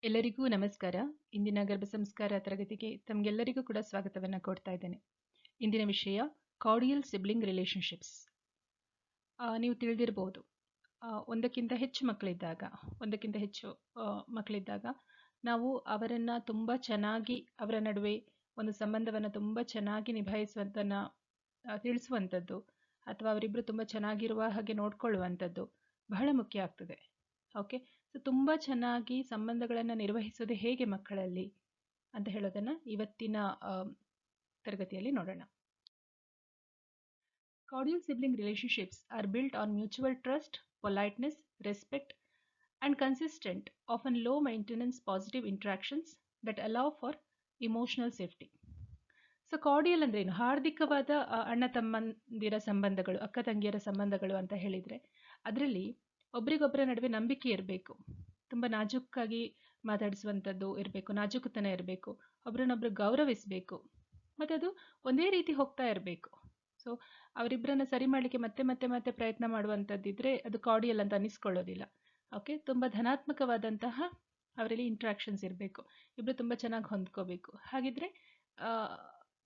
ಎಲ್ಲರಿಗೂ ನಮಸ್ಕಾರ. ಇಂದಿನ ಗರ್ಭ ಸಂಸ್ಕಾರ ತರಗತಿಗೆ ತಮಗೆಲ್ಲರಿಗೂ ಕೂಡ ಸ್ವಾಗತವನ್ನು ಕೊಡ್ತಾ ಇದ್ದೇನೆ. ಇಂದಿನ ವಿಷಯ ಕಾರ್ಡಿಯಲ್ ಸಿಬ್ಲಿಂಗ್ ರಿಲೇಶನ್ಶಿಪ್ಸ್. ನೀವು ತಿಳಿದಿರಬಹುದು, ಒಂದಕ್ಕಿಂತ ಹೆಚ್ಚು ಮಕ್ಕಳಿದ್ದಾಗ ನಾವು ಅವರನ್ನು ತುಂಬ ಚೆನ್ನಾಗಿ, ಅವರ ನಡುವೆ ಒಂದು ಸಂಬಂಧವನ್ನು ತುಂಬ ಚೆನ್ನಾಗಿ ನಿಭಾಯಿಸುವಂಥನ್ನು ತಿಳಿಸುವಂಥದ್ದು ಅಥವಾ ಅವರಿಬ್ಬರು ತುಂಬ ಚೆನ್ನಾಗಿರುವ ಹಾಗೆ ನೋಡ್ಕೊಳ್ಳುವಂಥದ್ದು ಬಹಳ ಮುಖ್ಯ ಆಗ್ತದೆ. ಓಕೆ, ಸೊ ತುಂಬ ಚೆನ್ನಾಗಿ ಸಂಬಂಧಗಳನ್ನು ನಿರ್ವಹಿಸೋದು ಹೇಗೆ ಮಕ್ಕಳಲ್ಲಿ ಅಂತ ಹೇಳೋದನ್ನು ಇವತ್ತಿನ ತರಗತಿಯಲ್ಲಿ ನೋಡೋಣ. Cordial sibling relationships are built on mutual trust, politeness, respect, and consistent, often low maintenance positive interactions that allow for emotional safety. So cordial ಅಂದ್ರೆ ಏನು? ಹಾರ್ದಿಕವಾದ ಅಣ್ಣ ತಮ್ಮಂದಿರ ಸಂಬಂಧಗಳು, ಅಕ್ಕ ತಂಗಿಯರ ಸಂಬಂಧಗಳು ಅಂತ ಹೇಳಿದರೆ ಅದರಲ್ಲಿ ಒಬ್ರಿಗೊಬ್ಬರ ನಡುವೆ ನಂಬಿಕೆ ಇರಬೇಕು, ತುಂಬ ನಾಜೂಕಾಗಿ ಮಾತಾಡಿಸುವಂಥದ್ದು ಇರಬೇಕು, ನಾಜೂಕುತನ ಇರಬೇಕು, ಒಬ್ರನ್ನೊಬ್ರು ಗೌರವಿಸಬೇಕು, ಮತ್ತು ಅದು ಒಂದೇ ರೀತಿ ಹೋಗ್ತಾ ಇರಬೇಕು. ಸೊ ಅವರಿಬ್ಬರನ್ನ ಸರಿ ಮಾಡಲಿಕ್ಕೆ ಮತ್ತೆ ಮತ್ತೆ ಮತ್ತೆ ಪ್ರಯತ್ನ ಮಾಡುವಂಥದ್ದಿದ್ರೆ ಅದು ಕಾರ್ಡಿಯಲ್ ಅಂತ ಅನ್ನಿಸ್ಕೊಳ್ಳೋದಿಲ್ಲ. ಓಕೆ, ತುಂಬ ಧನಾತ್ಮಕವಾದಂತಹ ಅವರಲ್ಲಿ ಇಂಟ್ರಾಕ್ಷನ್ಸ್ ಇರಬೇಕು, ಇಬ್ಬರು ತುಂಬ ಚೆನ್ನಾಗಿ ಹೊಂದ್ಕೋಬೇಕು. ಹಾಗಿದ್ರೆ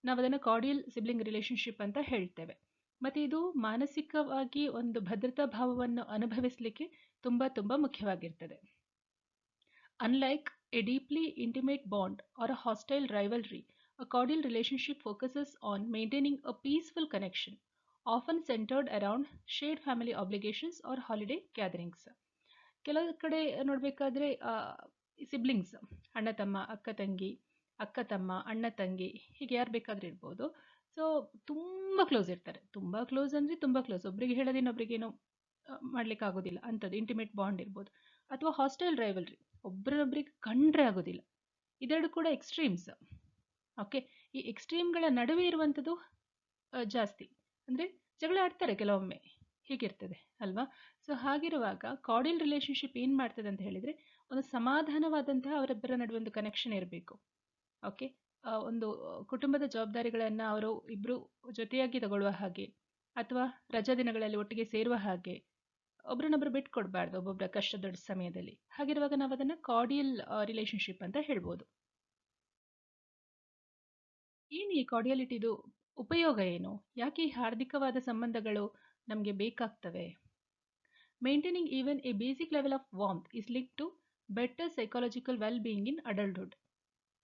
ನಾವು ಅದನ್ನು ಕಾರ್ಡಿಯಲ್ ಸಿಬ್ಲಿಂಗ್ ರಿಲೇಶನ್ಶಿಪ್ ಅಂತ ಹೇಳ್ತೇವೆ. ಮತ್ತು ಇದು ಮಾನಸಿಕವಾಗಿ ಒಂದು ಭದ್ರತಾ ಭಾವವನ್ನು ಅನುಭವಿಸಲಿಕ್ಕೆ ತುಂಬ ತುಂಬ ಮುಖ್ಯವಾಗಿರ್ತದೆ. Unlike a deeply intimate bond or a hostile rivalry, a cordial relationship focuses on maintaining a peaceful connection, often centered around shared family obligations or holiday gatherings. ಕೆಲವು ಕಡೆ ನೋಡಬೇಕಾದ್ರೆ ಸಿಬ್ಲಿಂಗ್ಸ್, ಅಣ್ಣ ತಮ್ಮ, ಅಕ್ಕ ತಂಗಿ, ಅಕ್ಕ ತಮ್ಮ, ಅಣ್ಣ ತಂಗಿ, ಹೀಗೆ ಯಾರು ಬೇಕಾದ್ರೂ ಇರ್ಬೋದು. ಸೊ ತುಂಬ ಕ್ಲೋಸ್ ಇರ್ತಾರೆ. ತುಂಬ ಕ್ಲೋಸ್ ಅಂದರೆ ತುಂಬ ಕ್ಲೋಸ್, ಒಬ್ರಿಗೆ ಹೇಳೋದು ಇನ್ನೊಬ್ರಿಗೇನೋ ಮಾಡ್ಲಿಕ್ಕೆ ಆಗೋದಿಲ್ಲ ಅಂಥದ್ದು ಇಂಟಿಮೇಟ್ ಬಾಂಡ್ ಇರ್ಬೋದು. ಅಥವಾ ಹಾಸ್ಟೈಲ್ ರೈವಲ್ರಿ, ಒಬ್ಬರೊಬ್ಬರಿಗೆ ಕಂಡ್ರೆ ಆಗೋದಿಲ್ಲ. ಇದೆರಡು ಕೂಡ ಎಕ್ಸ್ಟ್ರೀಮ್ಸ್. ಓಕೆ, ಈ ಎಕ್ಸ್ಟ್ರೀಮ್ಗಳ ನಡುವೆ ಇರುವಂಥದ್ದು ಜಾಸ್ತಿ, ಅಂದರೆ ಜಗಳ ಆಡ್ತಾರೆ ಕೆಲವೊಮ್ಮೆ, ಹೀಗಿರ್ತದೆ ಅಲ್ವಾ? ಸೊ ಹಾಗಿರುವಾಗ ಕಾರ್ಡಿಯಲ್ ರಿಲೇಶನ್ಶಿಪ್ ಏನು ಮಾಡ್ತದೆ ಅಂತ ಹೇಳಿದರೆ, ಒಂದು ಸಮಾಧಾನವಾದಂತಹ ಅವರಿಬ್ಬರ ನಡುವೆ ಒಂದು ಕನೆಕ್ಷನ್ ಇರಬೇಕು. ಓಕೆ, ಒಂದು ಕುಟುಂಬದ ಜವಾಬ್ದಾರಿಗಳನ್ನು ಅವರು ಇಬ್ಬರು ಜೊತೆಯಾಗಿ ತಗೊಳ್ಳುವ ಹಾಗೆ, ಅಥವಾ ರಜಾ ದಿನಗಳಲ್ಲಿ ಒಟ್ಟಿಗೆ ಸೇರುವ ಹಾಗೆ, ಒಬ್ರನ್ನೊಬ್ರು ಬಿಟ್ಟು ಕೊಡಬಾರ್ದು ಒಬ್ಬೊಬ್ಬರ ಕಷ್ಟದ ಸಮಯದಲ್ಲಿ. ಹಾಗಿರುವಾಗ ನಾವು ಅದನ್ನು ಕಾರ್ಡಿಯಲ್ ರಿಲೇಶನ್ಶಿಪ್ ಅಂತ ಹೇಳ್ಬೋದು. ಏನು ಈ ಕಾರ್ಡಿಯಾಲಿಟಿದು ಉಪಯೋಗ ಏನು? ಯಾಕೆ ಈ ಹಾರ್ದಿಕವಾದ ಸಂಬಂಧಗಳು ನಮಗೆ ಬೇಕಾಗ್ತವೆ? Maintaining even a basic level of warmth is link to better psychological well being in adulthood.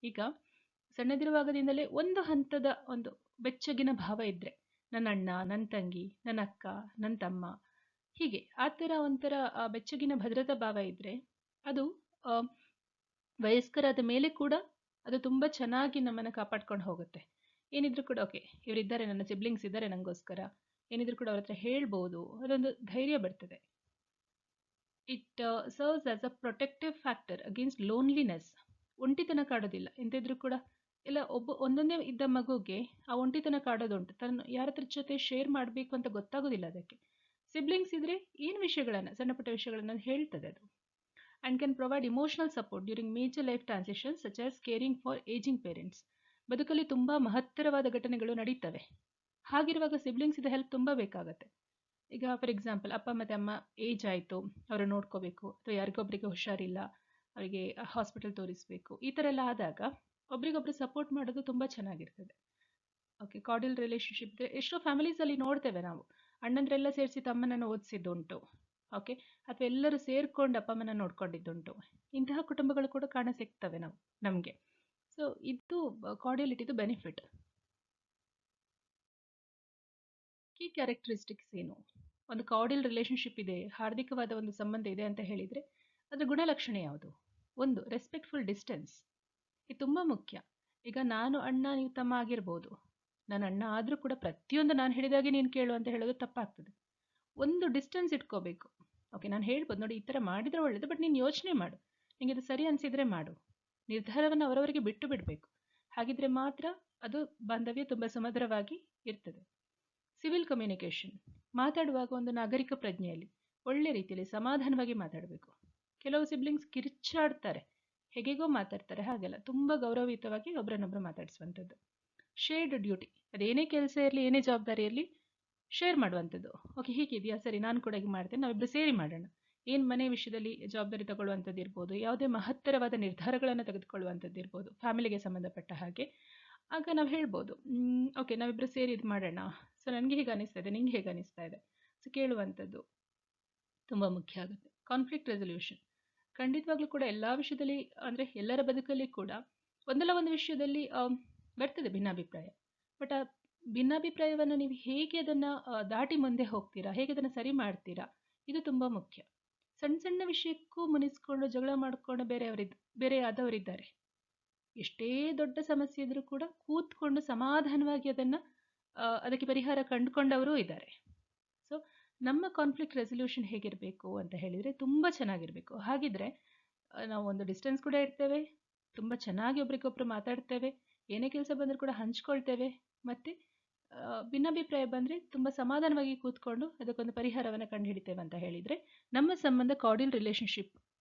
ಈಗ ಸಣ್ಣದಿರುವಾಗದಿಂದಲೇ ಒಂದು ಹಂತದ ಒಂದು ಬೆಚ್ಚಗಿನ ಭಾವ ಇದ್ದರೆ, ನನ್ನ ಅಣ್ಣ, ನನ್ನ ತಂಗಿ, ನನ್ನ ಅಕ್ಕ, ನನ್ನ ತಮ್ಮ, ಹೀಗೆ ಆ ಥರ ಒಂಥರ ಬೆಚ್ಚಗಿನ ಭದ್ರತಾ ಭಾವ ಇದ್ದರೆ ಅದು ವಯಸ್ಕರಾದ ಮೇಲೆ ಕೂಡ ಅದು ತುಂಬ ಚೆನ್ನಾಗಿ ನಮ್ಮನ್ನು ಕಾಪಾಡ್ಕೊಂಡು ಹೋಗುತ್ತೆ. ಏನಿದ್ರು ಕೂಡ ಓಕೆ, ಇವರಿದ್ದಾರೆ, ನನ್ನ ಸಿಬ್ಲಿಂಗ್ಸ್ ಇದ್ದಾರೆ ನನಗೋಸ್ಕರ, ಏನಿದ್ರು ಕೂಡ ಅವ್ರ ಹತ್ರ ಹೇಳ್ಬೋದು, ಅದೊಂದು ಧೈರ್ಯ ಬರ್ತದೆ. It serves as a protective factor against loneliness. ಒಂಟಿತನ ಕಾಡೋದಿಲ್ಲ. ಎಂತಿದ್ರು ಕೂಡ ಇಲ್ಲ, ಒಂದೊಂದೇ ಇದ್ದ ಮಗುಗೆ ಆ ಒಂಟಿತನ ಕಾಡೋದುಂಟು, ತನ್ನ ಯಾರ ಹತ್ರ ಜೊತೆ ಶೇರ್ ಮಾಡಬೇಕು ಅಂತ ಗೊತ್ತಾಗೋದಿಲ್ಲ ಅದಕ್ಕೆ. ಸಿಬ್ಲಿಂಗ್ಸ್ ಇದ್ರೆ ಏನು ವಿಷಯಗಳನ್ನು, ಸಣ್ಣ ಪುಟ್ಟ ವಿಷಯಗಳನ್ನು ಹೇಳ್ತದೆ ಅದು. And can provide emotional support during major life transitions such as caring for ageing parents. ಬದುಕಲ್ಲಿ ತುಂಬ ಮಹತ್ತರವಾದ ಘಟನೆಗಳು ನಡೀತವೆ. ಹಾಗಿರುವಾಗ ಸಿಬ್ಲಿಂಗ್ಸ್ ಇದು ಹೆಲ್ಪ್ ತುಂಬ ಬೇಕಾಗತ್ತೆ. ಈಗ ಫಾರ್ ಎಕ್ಸಾಂಪಲ್, ಅಪ್ಪ ಮತ್ತು ಅಮ್ಮ ಏಜ್ ಆಯಿತು, ಅವರು ನೋಡ್ಕೋಬೇಕು, ಅಥವಾ ಯಾರಿಗೊಬ್ಬರಿಗೆ ಹುಷಾರಿಲ್ಲ, ಅವರಿಗೆ ಹಾಸ್ಪಿಟಲ್ ತೋರಿಸಬೇಕು, ಈ ಥರ ಎಲ್ಲ ಆದಾಗ ಒಬ್ರಿಗೊಬ್ರು ಸಪೋರ್ಟ್ ಮಾಡೋದು ತುಂಬ ಚೆನ್ನಾಗಿರ್ತದೆ. ಓಕೆ, ಕಾರ್ಡಿಯಲ್ ರಿಲೇಶನ್ಶಿಪ್ ಎಷ್ಟೋ ಫ್ಯಾಮಿಲೀಸಲ್ಲಿ ನೋಡ್ತೇವೆ ನಾವು, ಅಣ್ಣಂದ್ರೆಲ್ಲ ಸೇರಿಸಿ ತಮ್ಮನನ್ನು ಓದಿಸಿದ್ದುಂಟು. ಓಕೆ, ಅಥವಾ ಎಲ್ಲರೂ ಸೇರ್ಕೊಂಡು ಅಪ್ಪ ಅಮ್ಮನ ನೋಡ್ಕೊಂಡಿದ್ದುಂಟು. ಇಂತಹ ಕುಟುಂಬಗಳು ಕೂಡ ಕಾಣ ಸಿಗ್ತವೆ ನಮಗೆ. ಸೊ ಇದು ಕಾರ್ಡಿಯಾಲಿಟಿದು ಬೆನಿಫಿಟ್. ಕೀ ಕ್ಯಾರೆಕ್ಟರಿಸ್ಟಿಕ್ಸ್ ಏನು? ಒಂದು ಕಾರ್ಡಿಯಲ್ ರಿಲೇಶನ್ಶಿಪ್ ಇದೆ, ಹಾರ್ದಿಕವಾದ ಒಂದು ಸಂಬಂಧ ಇದೆ ಅಂತ ಹೇಳಿದರೆ ಅದರ ಗುಣಲಕ್ಷಣ ಯಾವುದು? ಒಂದು, ರೆಸ್ಪೆಕ್ಟ್ಫುಲ್ ಡಿಸ್ಟೆನ್ಸ್. ಇದು ತುಂಬ ಮುಖ್ಯ. ಈಗ ನಾನು ಅಣ್ಣ, ನೀವು ತಮ್ಮ ಆಗಿರ್ಬೋದು. ನನ್ನ ಅಣ್ಣ ಆದರೂ ಕೂಡ ಪ್ರತಿಯೊಂದು ನಾನು ಹೇಳಿದಾಗೆ ನೀನು ಕೇಳು ಅಂತ ಹೇಳೋದು ತಪ್ಪಾಗ್ತದೆ. ಒಂದು ಡಿಸ್ಟೆನ್ಸ್ ಇಟ್ಕೋಬೇಕು. ಓಕೆ, ನಾನು ಹೇಳ್ಬೋದು, ನೋಡಿ ಈ ಥರ ಮಾಡಿದರೆ ಒಳ್ಳೆಯದು, ಬಟ್ ನೀನು ಯೋಚನೆ ಮಾಡು, ನಿಮಗೆ ಅದು ಸರಿ ಅನಿಸಿದರೆ ಮಾಡು. ನಿರ್ಧಾರವನ್ನು ಅವರವರಿಗೆ ಬಿಟ್ಟು ಬಿಡಬೇಕು. ಹಾಗಿದ್ರೆ ಮಾತ್ರ ಅದು ಬಾಂಧವ್ಯ ತುಂಬ ಸುಮಧುರವಾಗಿ ಇರ್ತದೆ. ಸಿವಿಲ್ ಕಮ್ಯುನಿಕೇಷನ್, ಮಾತಾಡುವಾಗ ಒಂದು ನಾಗರಿಕ ಪ್ರಜ್ಞೆಯಲ್ಲಿ ಒಳ್ಳೆ ರೀತಿಯಲ್ಲಿ ಸಮಾಧಾನವಾಗಿ ಮಾತಾಡಬೇಕು. ಕೆಲವು ಸಿಬ್ಲಿಂಗ್ಸ್ ಕಿರ್ಚಾಡ್ತಾರೆ, ಹೇಗೆಗೋ ಮಾತಾಡ್ತಾರೆ, ಹಾಗೆಲ್ಲ ತುಂಬ ಗೌರವಯುತವಾಗಿ ಒಬ್ಬರನ್ನೊಬ್ಬರು ಮಾತಾಡಿಸುವಂಥದ್ದು. ಶೇರ್ಡ್ ಡ್ಯೂಟಿ, ಅದೇನೇ ಕೆಲಸ ಇರಲಿ, ಏನೇ ಜವಾಬ್ದಾರಿ ಇರಲಿ, ಶೇರ್ ಮಾಡುವಂಥದ್ದು. ಓಕೆ, ಹೀಗಿದೆಯಾ, ಸರಿ ನಾನು ಕೂಡ ಹೀಗೆ ಮಾಡ್ತೇನೆ, ನಾವಿಬ್ಬರು ಸೇರಿ ಮಾಡೋಣ. ಏನು ಮನೆ ವಿಷಯದಲ್ಲಿ ಜವಾಬ್ದಾರಿ ತಗೊಳ್ಳುವಂಥದ್ದು ಇರ್ಬೋದು, ಯಾವುದೇ ಮಹತ್ತರವಾದ ನಿರ್ಧಾರಗಳನ್ನು ತೆಗೆದುಕೊಳ್ಳುವಂಥದ್ದು ಇರ್ಬೋದು ಫ್ಯಾಮಿಲಿಗೆ ಸಂಬಂಧಪಟ್ಟ ಹಾಗೆ. ಆಗ ನಾವು ಹೇಳ್ಬೋದು, ಓಕೆ ನಾವಿಬ್ಬರು ಸೇರಿ ಇದು ಮಾಡೋಣ, ಸೊ ನನಗೆ ಹೇಗೆ ಅನಿಸ್ತಾ ಇದೆ, ನಿಂಗೆ ಹೇಗೆ ಅನಿಸ್ತಾ ಇದೆ, ಸೊ ಕೇಳುವಂಥದ್ದು ತುಂಬ ಮುಖ್ಯ ಆಗುತ್ತೆ. ಕಾನ್ಫ್ಲಿಕ್ಟ್ ರೆಸೊಲ್ಯೂಷನ್ ಖಂಡಿತವಾಗ್ಲೂ ಕೂಡ ಎಲ್ಲ ವಿಷಯದಲ್ಲಿ, ಅಂದರೆ ಎಲ್ಲರ ಬದುಕಲ್ಲಿ ಕೂಡ ಒಂದಲ್ಲ ಒಂದು ವಿಷಯದಲ್ಲಿ ಬರ್ತದೆ ಭಿನ್ನಾಭಿಪ್ರಾಯ. ಬಟ್ ಆ ಭಿನ್ನಾಭಿಪ್ರಾಯವನ್ನು ನೀವು ಹೇಗೆ ಅದನ್ನು ದಾಟಿ ಮುಂದೆ ಹೋಗ್ತೀರಾ, ಹೇಗೆ ಅದನ್ನು ಸರಿ ಮಾಡ್ತೀರಾ, ಇದು ತುಂಬ ಮುಖ್ಯ. ಸಣ್ಣ ಸಣ್ಣ ವಿಷಯಕ್ಕೂ ಮುನಿಸ್ಕೊಂಡು ಜಗಳ ಮಾಡಿಕೊಂಡು ಬೇರೆ ಆದವರಿದ್ದಾರೆ. ಎಷ್ಟೇ ದೊಡ್ಡ ಸಮಸ್ಯೆ ಇದ್ರೂ ಕೂಡ ಕೂತ್ಕೊಂಡು ಸಮಾಧಾನವಾಗಿ ಅದಕ್ಕೆ ಪರಿಹಾರ ಕಂಡುಕೊಂಡವರೂ ಇದ್ದಾರೆ. ಸೊ ನಮ್ಮ ಕಾನ್ಫ್ಲಿಕ್ಟ್ ರೆಸೊಲ್ಯೂಷನ್ ಹೇಗಿರಬೇಕು ಅಂತ ಹೇಳಿದರೆ ತುಂಬ ಚೆನ್ನಾಗಿರಬೇಕು. ಹಾಗಿದ್ರೆ ನಾವು ಒಂದು ಡಿಸ್ಟೆನ್ಸ್ ಕೂಡ ಇರ್ತೇವೆ, ತುಂಬ ಚೆನ್ನಾಗಿ ಒಬ್ರಿಗೊಬ್ರು ಮಾತಾಡ್ತೇವೆ, ಏನೇ ಕೆಲಸ ಬಂದರೂ ಕೂಡ ಹಂಚ್ಕೊಳ್ತೇವೆ, ಮತ್ತು ಭಿನ್ನಾಭಿಪ್ರಾಯ ಬಂದರೆ ತುಂಬ ಸಮಾಧಾನವಾಗಿ ಕೂತ್ಕೊಂಡು ಅದಕ್ಕೊಂದು ಪರಿಹಾರವನ್ನು ಕಂಡುಹಿಡಿತೇವೆ ಅಂತ ಹೇಳಿದರೆ ನಮ್ಮ ಸಂಬಂಧ ಕಾರ್ಡಿಯಲ್ ರಿಲೇಶನ್ಶಿಪ್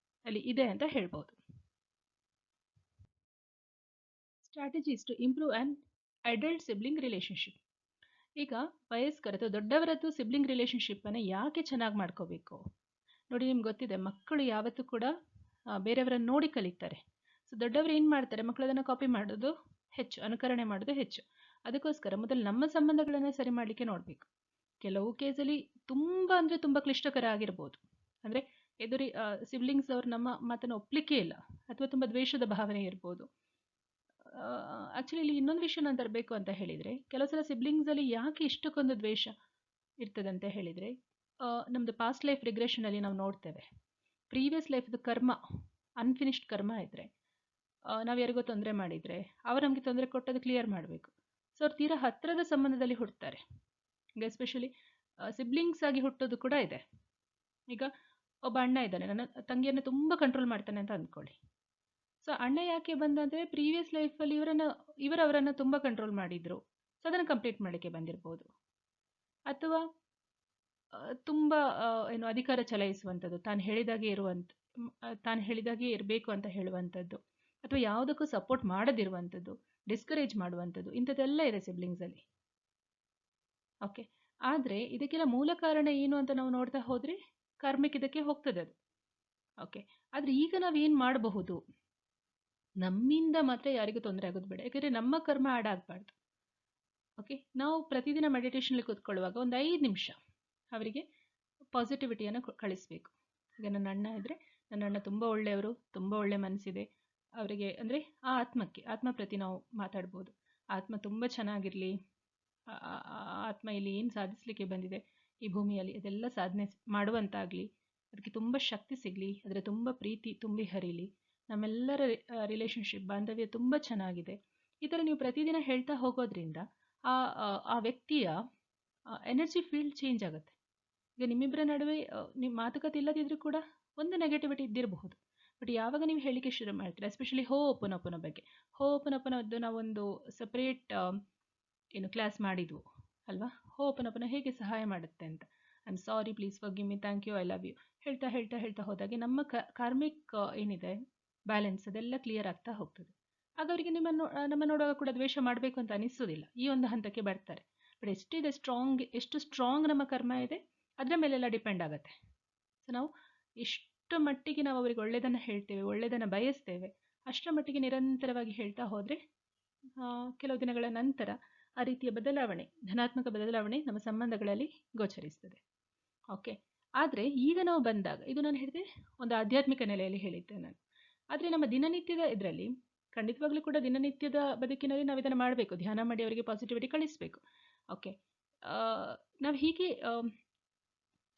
ಅಲ್ಲಿ ಇದೆ ಅಂತ ಹೇಳ್ಬೋದು. Strategies to improve an adult sibling relationship. ಈಗ ವಯಸ್ಕರ ಅಥವಾ ದೊಡ್ಡವರದ್ದು ಸಿಬ್ಲಿಂಗ್ ರಿಲೇಶನ್ಶಿಪ್ಪನ್ನು ಯಾಕೆ ಚೆನ್ನಾಗಿ ಮಾಡ್ಕೋಬೇಕು ನೋಡಿ. ನಿಮ್ಗೆ ಗೊತ್ತಿದೆ, ಮಕ್ಕಳು ಯಾವತ್ತೂ ಕೂಡ ಬೇರೆಯವರನ್ನು ನೋಡಿ ಕಲಿತಾರೆ. ಸೊ ದೊಡ್ಡವರು ಏನು ಮಾಡ್ತಾರೆ, ಮಕ್ಕಳು ಅದನ್ನು ಕಾಪಿ ಮಾಡೋದು ಹೆಚ್ಚು, ಅನುಕರಣೆ ಮಾಡೋದು ಹೆಚ್ಚು. ಅದಕ್ಕೋಸ್ಕರ ಮೊದಲು ನಮ್ಮ ಸಂಬಂಧಗಳನ್ನು ಸರಿ ಮಾಡಲಿಕ್ಕೆ ನೋಡಬೇಕು. ಕೆಲವು ಕೇಸಲ್ಲಿ ತುಂಬ ಅಂದರೆ ತುಂಬ ಕ್ಲಿಷ್ಟಕರ ಆಗಿರ್ಬೋದು. ಅಂದರೆ ಸಿಬ್ಲಿಂಗ್ಸ್ ಅವರು ನಮ್ಮ ಮಾತನ್ನು ಒಪ್ಪಲಿಕ್ಕೆ ಇಲ್ಲ, ಅಥವಾ ತುಂಬ ದ್ವೇಷದ ಭಾವನೆ ಇರ್ಬೋದು. ಆ್ಯಕ್ಚುಲಿ ಇಲ್ಲಿ ಇನ್ನೊಂದು ವಿಷಯ ನಾನು ತರಬೇಕು ಅಂತ ಹೇಳಿದರೆ, ಕೆಲವು ಸಲ ಸಿಬ್ಲಿಂಗ್ಸಲ್ಲಿ ಯಾಕೆ ಇಷ್ಟಕ್ಕೊಂದು ದ್ವೇಷ ಇರ್ತದಂತ ಹೇಳಿದರೆ, ನಮ್ಮದು ಪಾಸ್ಟ್ ಲೈಫ್ ರಿಗ್ರೆಷನಲ್ಲಿ ನಾವು ನೋಡ್ತೇವೆ. ಪ್ರೀವಿಯಸ್ ಲೈಫ್ದು ಕರ್ಮ, ಅನ್ಫಿನಿಶ್ಡ್ ಕರ್ಮ ಇದ್ದರೆ, ನಾವು ಯಾರಿಗೋ ತೊಂದರೆ ಮಾಡಿದರೆ ಅವರು ನಮಗೆ ತೊಂದರೆ ಕೊಟ್ಟದ್ದು ಕ್ಲಿಯರ್ ಮಾಡಬೇಕು. ಸೊ ಅವ್ರು ತೀರಾ ಹತ್ತಿರದ ಸಂಬಂಧದಲ್ಲಿ ಹುಟ್ಟುತ್ತಾರೆ. ಈಗ ಎಸ್ಪೆಷಲಿ ಸಿಬ್ಲಿಂಗ್ಸ್ ಆಗಿ ಹುಟ್ಟೋದು ಕೂಡ ಇದೆ. ಈಗ ಒಬ್ಬ ಅಣ್ಣ ಇದ್ದಾನೆ, ನನ್ನ ತಂಗಿಯನ್ನು ತುಂಬ ಕಂಟ್ರೋಲ್ ಮಾಡ್ತಾನೆ ಅಂತ ಅಂದ್ಕೊಳ್ಳಿ. ಸೊ ಅಣ್ಣ ಯಾಕೆ ಬಂದ ಅಂದರೆ ಪ್ರೀವಿಯಸ್ ಲೈಫಲ್ಲಿ ಅವರನ್ನು ತುಂಬ ಕಂಟ್ರೋಲ್ ಮಾಡಿದ್ರು, ಸೊ ಅದನ್ನು ಕಂಪ್ಲೀಟ್ ಮಾಡಲಿಕ್ಕೆ ಬಂದಿರ್ಬೋದು. ಅಥವಾ ತುಂಬ ಅಧಿಕಾರ ಚಲಾಯಿಸುವಂಥದ್ದು, ತಾನು ಹೇಳಿದಾಗೆ ಇರಬೇಕು ಅಂತ ಹೇಳುವಂಥದ್ದು, ಅಥವಾ ಯಾವುದಕ್ಕೂ ಸಪೋರ್ಟ್ ಮಾಡದಿರುವಂಥದ್ದು, ಡಿಸ್ಕರೇಜ್ ಮಾಡುವಂಥದ್ದು, ಇಂಥದ್ದೆಲ್ಲ ಇದೆ ಸಿಬ್ಲಿಂಗ್ಸಲ್ಲಿ. ಓಕೆ, ಆದರೆ ಇದಕ್ಕೆಲ್ಲ ಮೂಲ ಕಾರಣ ಏನು ಅಂತ ನಾವು ನೋಡ್ತಾ ಹೋದರೆ ಕಾರ್ಮಿಕ್ ಇದಕ್ಕೆ ಹೋಗ್ತದೆ ಅದು. ಓಕೆ, ಆದರೆ ಈಗ ನಾವೇನು ಮಾಡಬಹುದು, ನಮ್ಮಿಂದ ಮಾತ್ರ ಯಾರಿಗೂ ತೊಂದರೆ ಆಗೋದು ಬೇಡ, ಯಾಕಂದರೆ ನಮ್ಮ ಕರ್ಮ ಆ್ಯಡ್ ಆಗಬಾರ್ದು. ಓಕೆ, ನಾವು ಪ್ರತಿದಿನ ಮೆಡಿಟೇಷನಲ್ಲಿ ಕೂತ್ಕೊಳ್ಳುವಾಗ ಒಂದು 5 ನಿಮಿಷ ಅವರಿಗೆ ಪಾಸಿಟಿವಿಟಿಯನ್ನು ಕಳಿಸ್ಬೇಕು. ಈಗ ನನ್ನ ಅಣ್ಣ ಇದ್ದರೆ, ನನ್ನ ಅಣ್ಣ ತುಂಬ ಒಳ್ಳೆಯವರು, ತುಂಬ ಒಳ್ಳೆ ಮನಸ್ಸಿದೆ ಅವರಿಗೆ, ಅಂದರೆ ಆ ಆತ್ಮ ಪ್ರತಿ ನಾವು ಮಾತಾಡ್ಬೋದು. ಆತ್ಮ ತುಂಬ ಚೆನ್ನಾಗಿರಲಿ, ಆತ್ಮ ಇಲ್ಲಿ ಏನು ಸಾಧಿಸಲಿಕ್ಕೆ ಬಂದಿದೆ ಈ ಭೂಮಿಯಲ್ಲಿ ಅದೆಲ್ಲ ಸಾಧನೆ ಮಾಡುವಂತಾಗಲಿ, ಅದಕ್ಕೆ ತುಂಬ ಶಕ್ತಿ ಸಿಗಲಿ, ಅದರ ತುಂಬ ಪ್ರೀತಿ ತುಂಬಿ ಹರಿಲಿ, ನಮ್ಮೆಲ್ಲರ ರಿಲೇಷನ್ಶಿಪ್ ಬಾಂಧವ್ಯ ತುಂಬ ಚೆನ್ನಾಗಿದೆ. ಈ ಥರ ನೀವು ಪ್ರತಿದಿನ ಹೇಳ್ತಾ ಹೋಗೋದ್ರಿಂದ ಆ ವ್ಯಕ್ತಿಯ ಎನರ್ಜಿ ಫೀಲ್ಡ್ ಚೇಂಜ್ ಆಗುತ್ತೆ. ಈಗ ನಿಮ್ಮಿಬ್ಬರ ನಡುವೆ ನಿಮ್ಮ ಮಾತುಕತೆ ಇಲ್ಲದಿದ್ದರೂ ಕೂಡ ಒಂದು ನೆಗೆಟಿವಿಟಿ ಇದ್ದಿರಬಹುದು. ಬಟ್ ಯಾವಾಗ ನೀವು ಹೇಳಿಕೆ ಶುರು ಮಾಡ್ತೀರಾ, ಎಸ್ಪೆಷಲಿ ಹೋಪನೊಪನ ಬಗ್ಗೆ, ಹೋಪನೊಪನದ್ದು ನಾವೊಂದು ಸಪ್ರೇಟ್ ಕ್ಲಾಸ್ ಮಾಡಿದ್ವು ಅಲ್ವಾ, ಹೋಪನೊಪನ ಹೇಗೆ ಸಹಾಯ ಮಾಡುತ್ತೆ ಅಂತ. I am sorry, please forgive me, thank you, I love you ಹೇಳ್ತಾ ಹೇಳ್ತಾ ಹೇಳ್ತಾ ಹೋದಾಗೆ ನಮ್ಮ ಕಾರ್ಮಿಕ್ ಏನಿದೆ ಬ್ಯಾಲೆನ್ಸ್ ಅದೆಲ್ಲ ಕ್ಲಿಯರ್ ಆಗ್ತಾ ಹೋಗ್ತದೆ. ಆಗ ಅವರಿಗೆ ನಮ್ಮ ನೋಡುವಾಗ ಕೂಡ ದ್ವೇಷ ಮಾಡಬೇಕು ಅಂತ ಅನಿಸೋದಿಲ್ಲ, ಈ ಒಂದು ಹಂತಕ್ಕೆ ಬರ್ತಾರೆ. ಬಟ್ ಎಷ್ಟು ಸ್ಟ್ರಾಂಗ್ ನಮ್ಮ ಕರ್ಮ ಇದೆ ಅದರ ಮೇಲೆಲ್ಲ ಡಿಪೆಂಡ್ ಆಗುತ್ತೆ. ಸೊ ನಾವು ಎಷ್ಟು ಮಟ್ಟಿಗೆ ನಾವು ಅವರಿಗೆ ಒಳ್ಳೆಯದನ್ನು ಹೇಳ್ತೇವೆ, ಒಳ್ಳೆಯದನ್ನು ಬಯಸ್ತೇವೆ, ಅಷ್ಟರ ಮಟ್ಟಿಗೆ ನಿರಂತರವಾಗಿ ಹೇಳ್ತಾ ಹೋದರೆ ಕೆಲವು ದಿನಗಳ ನಂತರ ಆ ರೀತಿಯ ಬದಲಾವಣೆ, ಧನಾತ್ಮಕ ಬದಲಾವಣೆ ನಮ್ಮ ಸಂಬಂಧಗಳಲ್ಲಿ ಗೋಚರಿಸ್ತದೆ. ಓಕೆ, ಆದರೆ ಈಗ ನಾವು ಬಂದಾಗ, ಇದು ನಾನು ಹೇಳಿದೆ ಒಂದು ಆಧ್ಯಾತ್ಮಿಕ ನೆಲೆಯಲ್ಲಿ ಹೇಳಿದ್ದೆ ನಾನು, ಆದರೆ ನಮ್ಮ ದಿನನಿತ್ಯದ ಇದರಲ್ಲಿ ಖಂಡಿತವಾಗ್ಲೂ ಕೂಡ ದಿನನಿತ್ಯದ ಬದುಕಿನಲ್ಲಿ ನಾವು ಇದನ್ನು ಮಾಡಬೇಕು, ಧ್ಯಾನ ಮಾಡಿ ಅವರಿಗೆ ಪಾಸಿಟಿವಿಟಿ ಕಳಿಸಬೇಕು. ಓಕೆ, ನಾವು ಹೀಗೆ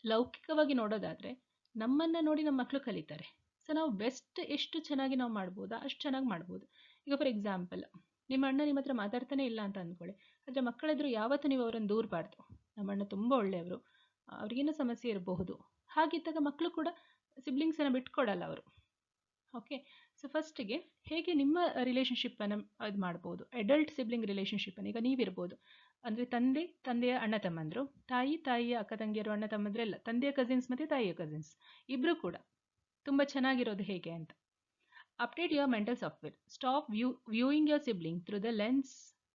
ಲೌಕಿಕವಾಗಿ ನೋಡೋದಾದರೆ ನಮ್ಮನ್ನು ನೋಡಿ ನಮ್ಮ ಮಕ್ಕಳು ಕಲಿತಾರೆ. ಸೊ ನಾವು ಬೆಸ್ಟ್ ಎಷ್ಟು ಚೆನ್ನಾಗಿ ನಾವು ಮಾಡ್ಬೋದಾ ಅಷ್ಟು ಚೆನ್ನಾಗಿ ಮಾಡ್ಬೋದು. ಈಗ ಫಾರ್ ಎಕ್ಸಾಂಪಲ್, ನಿಮ್ಮ ಅಣ್ಣ ನಿಮ್ಮ ಹತ್ರ ಮಾತಾಡ್ತಾನೆ ಇಲ್ಲ ಅಂತ ಅಂದ್ಕೊಳ್ಳಿ, ಆದರೆ ಮಕ್ಕಳೆದ್ರು ಯಾವತ್ತೂ ನೀವು ಅವರನ್ನು ದೂರಬಾರ್ದು. ನಮ್ಮ ಅಣ್ಣ ತುಂಬ ಒಳ್ಳೆಯವರು, ಅವ್ರಿಗೇನೋ ಸಮಸ್ಯೆ ಇರಬಹುದು, ಹಾಗಿದ್ದಾಗ ಮಕ್ಕಳು ಕೂಡ ಸಿಬ್ಲಿಂಗ್ಸನ್ನು ಬಿಟ್ಕೊಡಲ್ಲ ಅವರು. ಓಕೆ, ಸೊ ಫಸ್ಟಿಗೆ ಹೇಗೆ ನಿಮ್ಮ ರಿಲೇಷನ್ಶಿಪ್ಪನ್ನು ಇದು ಮಾಡ್ಬೋದು, ಅಡಲ್ಟ್ ಸಿಬ್ಲಿಂಗ್ ರಿಲೇಷನ್ಶಿಪ್ಪನ್ನು. ಈಗ ನೀವಿರ್ಬೋದು, ಅಂದರೆ ತಂದೆಯ ಅಣ್ಣ ತಮ್ಮಂದರು, ತಾಯಿಯ ಅಕ್ಕ ತಂಗಿಯರು, ಅಣ್ಣ ತಮ್ಮಂದ್ರೆಲ್ಲ ತಂದೆಯ ಕಸಿನ್ಸ್ ಮತ್ತು ತಾಯಿಯ ಕಸಿನ್ಸ್ ಇಬ್ಬರು ಕೂಡ ತುಂಬ ಚೆನ್ನಾಗಿರೋದು ಹೇಗೆ ಅಂತ. Update your mental software. Stop viewing your sibling through the lens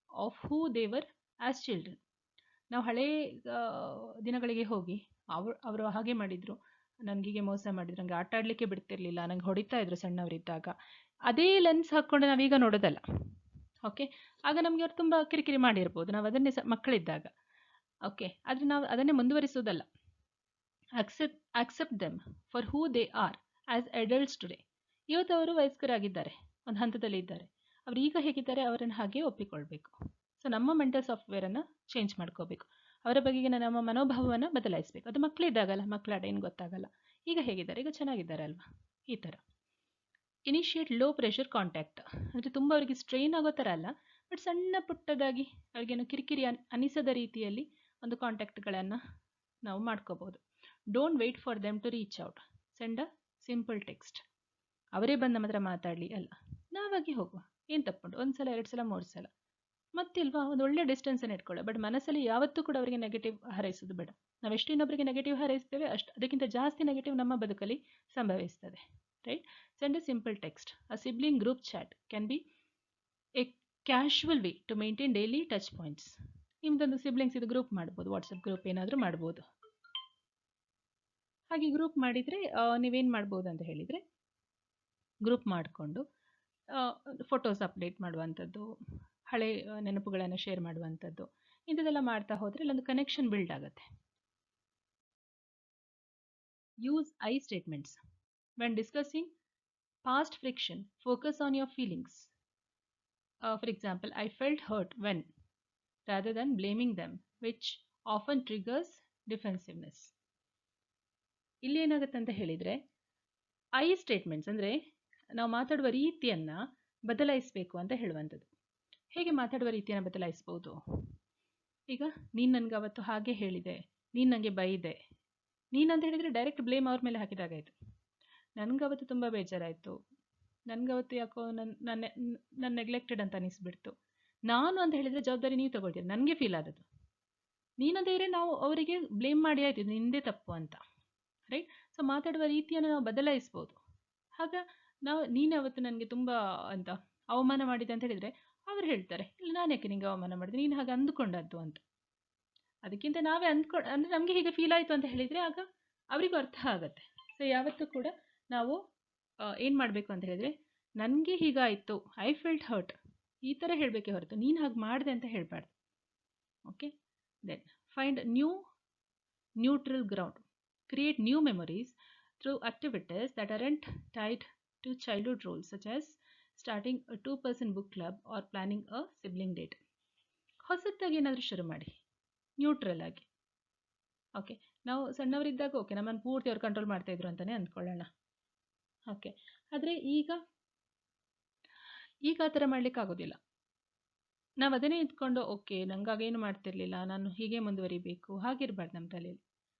of who they were as children. ನಾವು ಹಳೇ ದಿನಗಳಿಗೆ ಹೋಗಿ ಅವರು ಹಾಗೆ ಮಾಡಿದರು, ನನಗೀಗೆ ಮೋಸ ಮಾಡಿದ್ರು, ನನಗೆ ಆಟ ಆಡಲಿಕ್ಕೆ ಬಿಡ್ತಿರ್ಲಿಲ್ಲ, ನಂಗೆ ಹೊಡಿತಾ ಇದ್ರು ಸಣ್ಣವರಿದ್ದಾಗ, ಅದೇ ಲೆನ್ಸ್ ಹಾಕ್ಕೊಂಡು ನಾವೀಗ ನೋಡೋದಲ್ಲ. ಓಕೆ, ಆಗ ನಮಗೆ ಅವ್ರು ತುಂಬ ಕಿರಿಕಿರಿ ಮಾಡಿರ್ಬೋದು, ನಾವು ಅದನ್ನೇ ಮಕ್ಕಳಿದ್ದಾಗ. ಓಕೆ, ಆದರೆ ನಾವು ಅದನ್ನೇ ಮುಂದುವರಿಸೋದಲ್ಲ. accept them for who they are as adults today. ಇವತ್ತು ಅವರು ವಯಸ್ಕರಾಗಿದ್ದಾರೆ, ಒಂದು ಹಂತದಲ್ಲಿ ಇದ್ದಾರೆ, ಅವ್ರು ಈಗ ಹೇಗಿದ್ದಾರೆ ಅವರನ್ನು ಹಾಗೆ ಒಪ್ಪಿಕೊಳ್ಬೇಕು. ಸೊ ನಮ್ಮ ಮೆಂಟಲ್ ಸಾಫ್ಟ್ವೇರನ್ನು ಚೇಂಜ್ ಮಾಡ್ಕೋಬೇಕು, ಅವರ ಬಗೆಗೆ ನಮ್ಮ ಮನೋಭಾವವನ್ನು ಬದಲಾಯಿಸಬೇಕು. ಅದು ಮಕ್ಕಳಿದ್ದಾಗಲ್ಲ, ಮಕ್ಕಳಾಡ ಏನು ಗೊತ್ತಾಗಲ್ಲ. ಈಗ ಹೇಗಿದ್ದಾರೆ, ಈಗ ಚೆನ್ನಾಗಿದ್ದಾರೆ ಅಲ್ವಾ, ಈ ಥರ. ಇನಿಷಿಯೇಟ್ ಲೋ ಪ್ರೆಷರ್ ಕಾಂಟ್ಯಾಕ್ಟ್, ಅಂದರೆ ತುಂಬ ಅವರಿಗೆ ಸ್ಟ್ರೈನ್ ಆಗೋ ಥರ ಅಲ್ಲ, ಬಟ್ ಸಣ್ಣ ಪುಟ್ಟದಾಗಿ ಅವ್ರಿಗೇನು ಕಿರಿಕಿರಿ ಅನಿಸದ ರೀತಿಯಲ್ಲಿ ಒಂದು ಕಾಂಟ್ಯಾಕ್ಟ್ಗಳನ್ನು ನಾವು ಮಾಡ್ಕೋಬೋದು. Don't wait for them to reach out, send a simple text. ಅವರೇ ಬಂದು ನಮ್ಮ ಹತ್ರ ಮಾತಾಡಲಿ ಅಲ್ಲ, ನಾವಾಗಿ ಹೋಗುವ, ಏನು ತಪ್ಕೊಂಡು 1 ಸಲ 2 ಸಲ 3 ಸಲ ಮತ್ತಿಲ್ವಾ, ಒಂದು ಒಳ್ಳೆ ಡಿಸ್ಟೆನ್ಸನ್ನು ಇಟ್ಕೊಳ್ಳೋ. ಬಟ್ ಮನಸ್ಸಲ್ಲಿ ಯಾವತ್ತೂ ಕೂಡ ಅವರಿಗೆ ನೆಗೆಟಿವ್ ಹಾರೈಸೋದು ಬೇಡ. ನಾವೆಷ್ಟು ಇನ್ನೊಬ್ಬರಿಗೆ ನೆಗೆಟಿವ್ ಹಾರೈಸ್ತೇವೆ ಅಷ್ಟು ಅದಕ್ಕಿಂತ ಜಾಸ್ತಿ ನೆಗೆಟಿವ್ ನಮ್ಮ ಬದುಕಲ್ಲಿ ಸಂಭವಿಸ್ತದೆ. Right, send a simple text. A sibling group chat can be a casual way to maintain daily touch points. ನಿಮ್ದೊಂದು ಸಿಬ್ಲಿಂಗ್ಸ್ ಇದು ಗ್ರೂಪ್ ಮಾಡ್ಬೋದು, ವಾಟ್ಸಪ್ ಗ್ರೂಪ್ ಏನಾದರೂ ಮಾಡ್ಬೋದು. ಹಾಗೆ ಗ್ರೂಪ್ ಮಾಡಿದರೆ ನೀವೇನು ಮಾಡ್ಬೋದು ಅಂತ ಹೇಳಿದರೆ, ಗ್ರೂಪ್ ಮಾಡಿಕೊಂಡು ಫೋಟೋಸ್ ಅಪ್ಡೇಟ್ ಮಾಡುವಂಥದ್ದು, ಹಳೆ ನೆನಪುಗಳನ್ನು ಶೇರ್ ಮಾಡುವಂಥದ್ದು, ಇಂಥದ್ದೆಲ್ಲ ಮಾಡ್ತಾ ಹೋದರೆ ಇಲ್ಲೊಂದು ಕನೆಕ್ಷನ್ ಬಿಲ್ಡ್ ಆಗುತ್ತೆ. Use I statements when discussing past friction. Focus on your feelings. For example, I felt hurt when, rather than blaming them, which often triggers defensiveness. ಇಲ್ಲಿ ಏನಾಗುತ್ತೆ ಅಂತ ಹೇಳಿದರೆ, ಐ ಸ್ಟೇಟ್ಮೆಂಟ್ಸ್ ಅಂದರೆ ನಾವು ಮಾತಾಡುವ ರೀತಿಯನ್ನು ಬದಲಾಯಿಸಬೇಕು ಅಂತ ಹೇಳುವಂಥದ್ದು. ಹೇಗೆ ಮಾತಾಡುವ ರೀತಿಯನ್ನು ಬದಲಾಯಿಸ್ಬೋದು? ಈಗ ನೀನು ನನಗೆ ಅವತ್ತು ಹಾಗೆ ಹೇಳಿದೆ, ನೀನು ನನಗೆ ಬೈದೆ. ನೀನು ಅಂತ ಹೇಳಿದರೆ ಡೈರೆಕ್ಟ್ ಬ್ಲೇಮ್ ಅವ್ರ ಮೇಲೆ ಹಾಕಿದಾಗಾಯಿತು. ನನಗವತ್ತು ತುಂಬ ಬೇಜಾರಾಯಿತು, ನನಗವತ್ತು ಯಾಕೋ ನನ್ನ ನೆಗ್ಲೆಕ್ಟೆಡ್ ಅಂತ ಅನಿಸ್ಬಿಡ್ತು. ನಾನು ಅಂತ ಹೇಳಿದರೆ ಜವಾಬ್ದಾರಿ ನೀವು ತಗೊಳ್ತೀರಿ, ನನಗೆ ಫೀಲ್ ಆದದ್ದು. ನೀನಂತ ಹೇಳಿದರೆ ನಾವು ಅವರಿಗೆ ಬ್ಲೇಮ್ ಮಾಡಿ ಆಯ್ತು, ನಿಂದೇ ತಪ್ಪು ಅಂತ. ರೈಟ್, ಸೊ ಮಾತಾಡುವ ರೀತಿಯನ್ನು ನಾವು ಬದಲಾಯಿಸ್ಬೋದು. ಆಗ ನೀನು ಅವತ್ತು ನನಗೆ ತುಂಬ ಅಂತ ಅವಮಾನ ಮಾಡಿದೆ ಅಂತ ಹೇಳಿದರೆ ಅವ್ರು ಹೇಳ್ತಾರೆ, ಇಲ್ಲ ನಾನು ಯಾಕೆ ನಿಂಗೆ ಅವಮಾನ ಮಾಡಿದೆ, ನೀನು ಹಾಗೆ ಅಂದುಕೊಂಡದ್ದು ಅಂತ. ಅದಕ್ಕಿಂತ ನಾವೇ ಅಂದರೆ ನಮಗೆ ಹೀಗೆ ಫೀಲ್ ಆಯಿತು ಅಂತ ಹೇಳಿದರೆ ಆಗ ಅವರಿಗೂ ಅರ್ಥ ಆಗುತ್ತೆ. ಸೊ ಯಾವತ್ತೂ ಕೂಡ ನಾವು ಏನು ಮಾಡಬೇಕು ಅಂತ ಹೇಳಿದರೆ, ನನಗೆ ಹೀಗಾಯಿತು, ಐ ಫೆಲ್ಟ್ ಹರ್ಟ್, ಈ ಥರ ಹೇಳಬೇಕೆ ಹೊರತು ನೀನು ಹಾಗೆ ಮಾಡಿದೆ ಅಂತ ಹೇಳಬಾರ್ದು. Okay, then find neutral ground. Create new memories through activities that aren't tied to childhood roles, such as starting a 2-person book club or planning a sibling date. ಹೊಸದಾಗಿ ಏನಾದರೂ ಶುರು ಮಾಡಿ, ನ್ಯೂಟ್ರಲ್ ಆಗಿ. ಓಕೆ, ನಾವು ಸಣ್ಣವರಿದ್ದಾಗ ಓಕೆ ನಮ್ಮನ್ನು ಪೂರ್ತಿ ಅವ್ರು control ಮಾಡ್ತಾಯಿದ್ರು ಅಂತಲೇ ಅಂದ್ಕೊಳ್ಳೋಣ. ಓಕೆ, ಆದರೆ ಈಗ ಆ ಥರ ಮಾಡಲಿಕ್ಕಾಗೋದಿಲ್ಲ. ನಾವು ಅದನ್ನೇ ಇದ್ಕೊಂಡು ಓಕೆ ನನಗಾಗೇನು ಮಾಡ್ತಿರ್ಲಿಲ್ಲ, ನಾನು ಹೀಗೆ ಮುಂದುವರಿಬೇಕು, ಹಾಗಿರಬಾರ್ದು ನಮ್ಮ ತಲೆಯಲ್ಲಿ.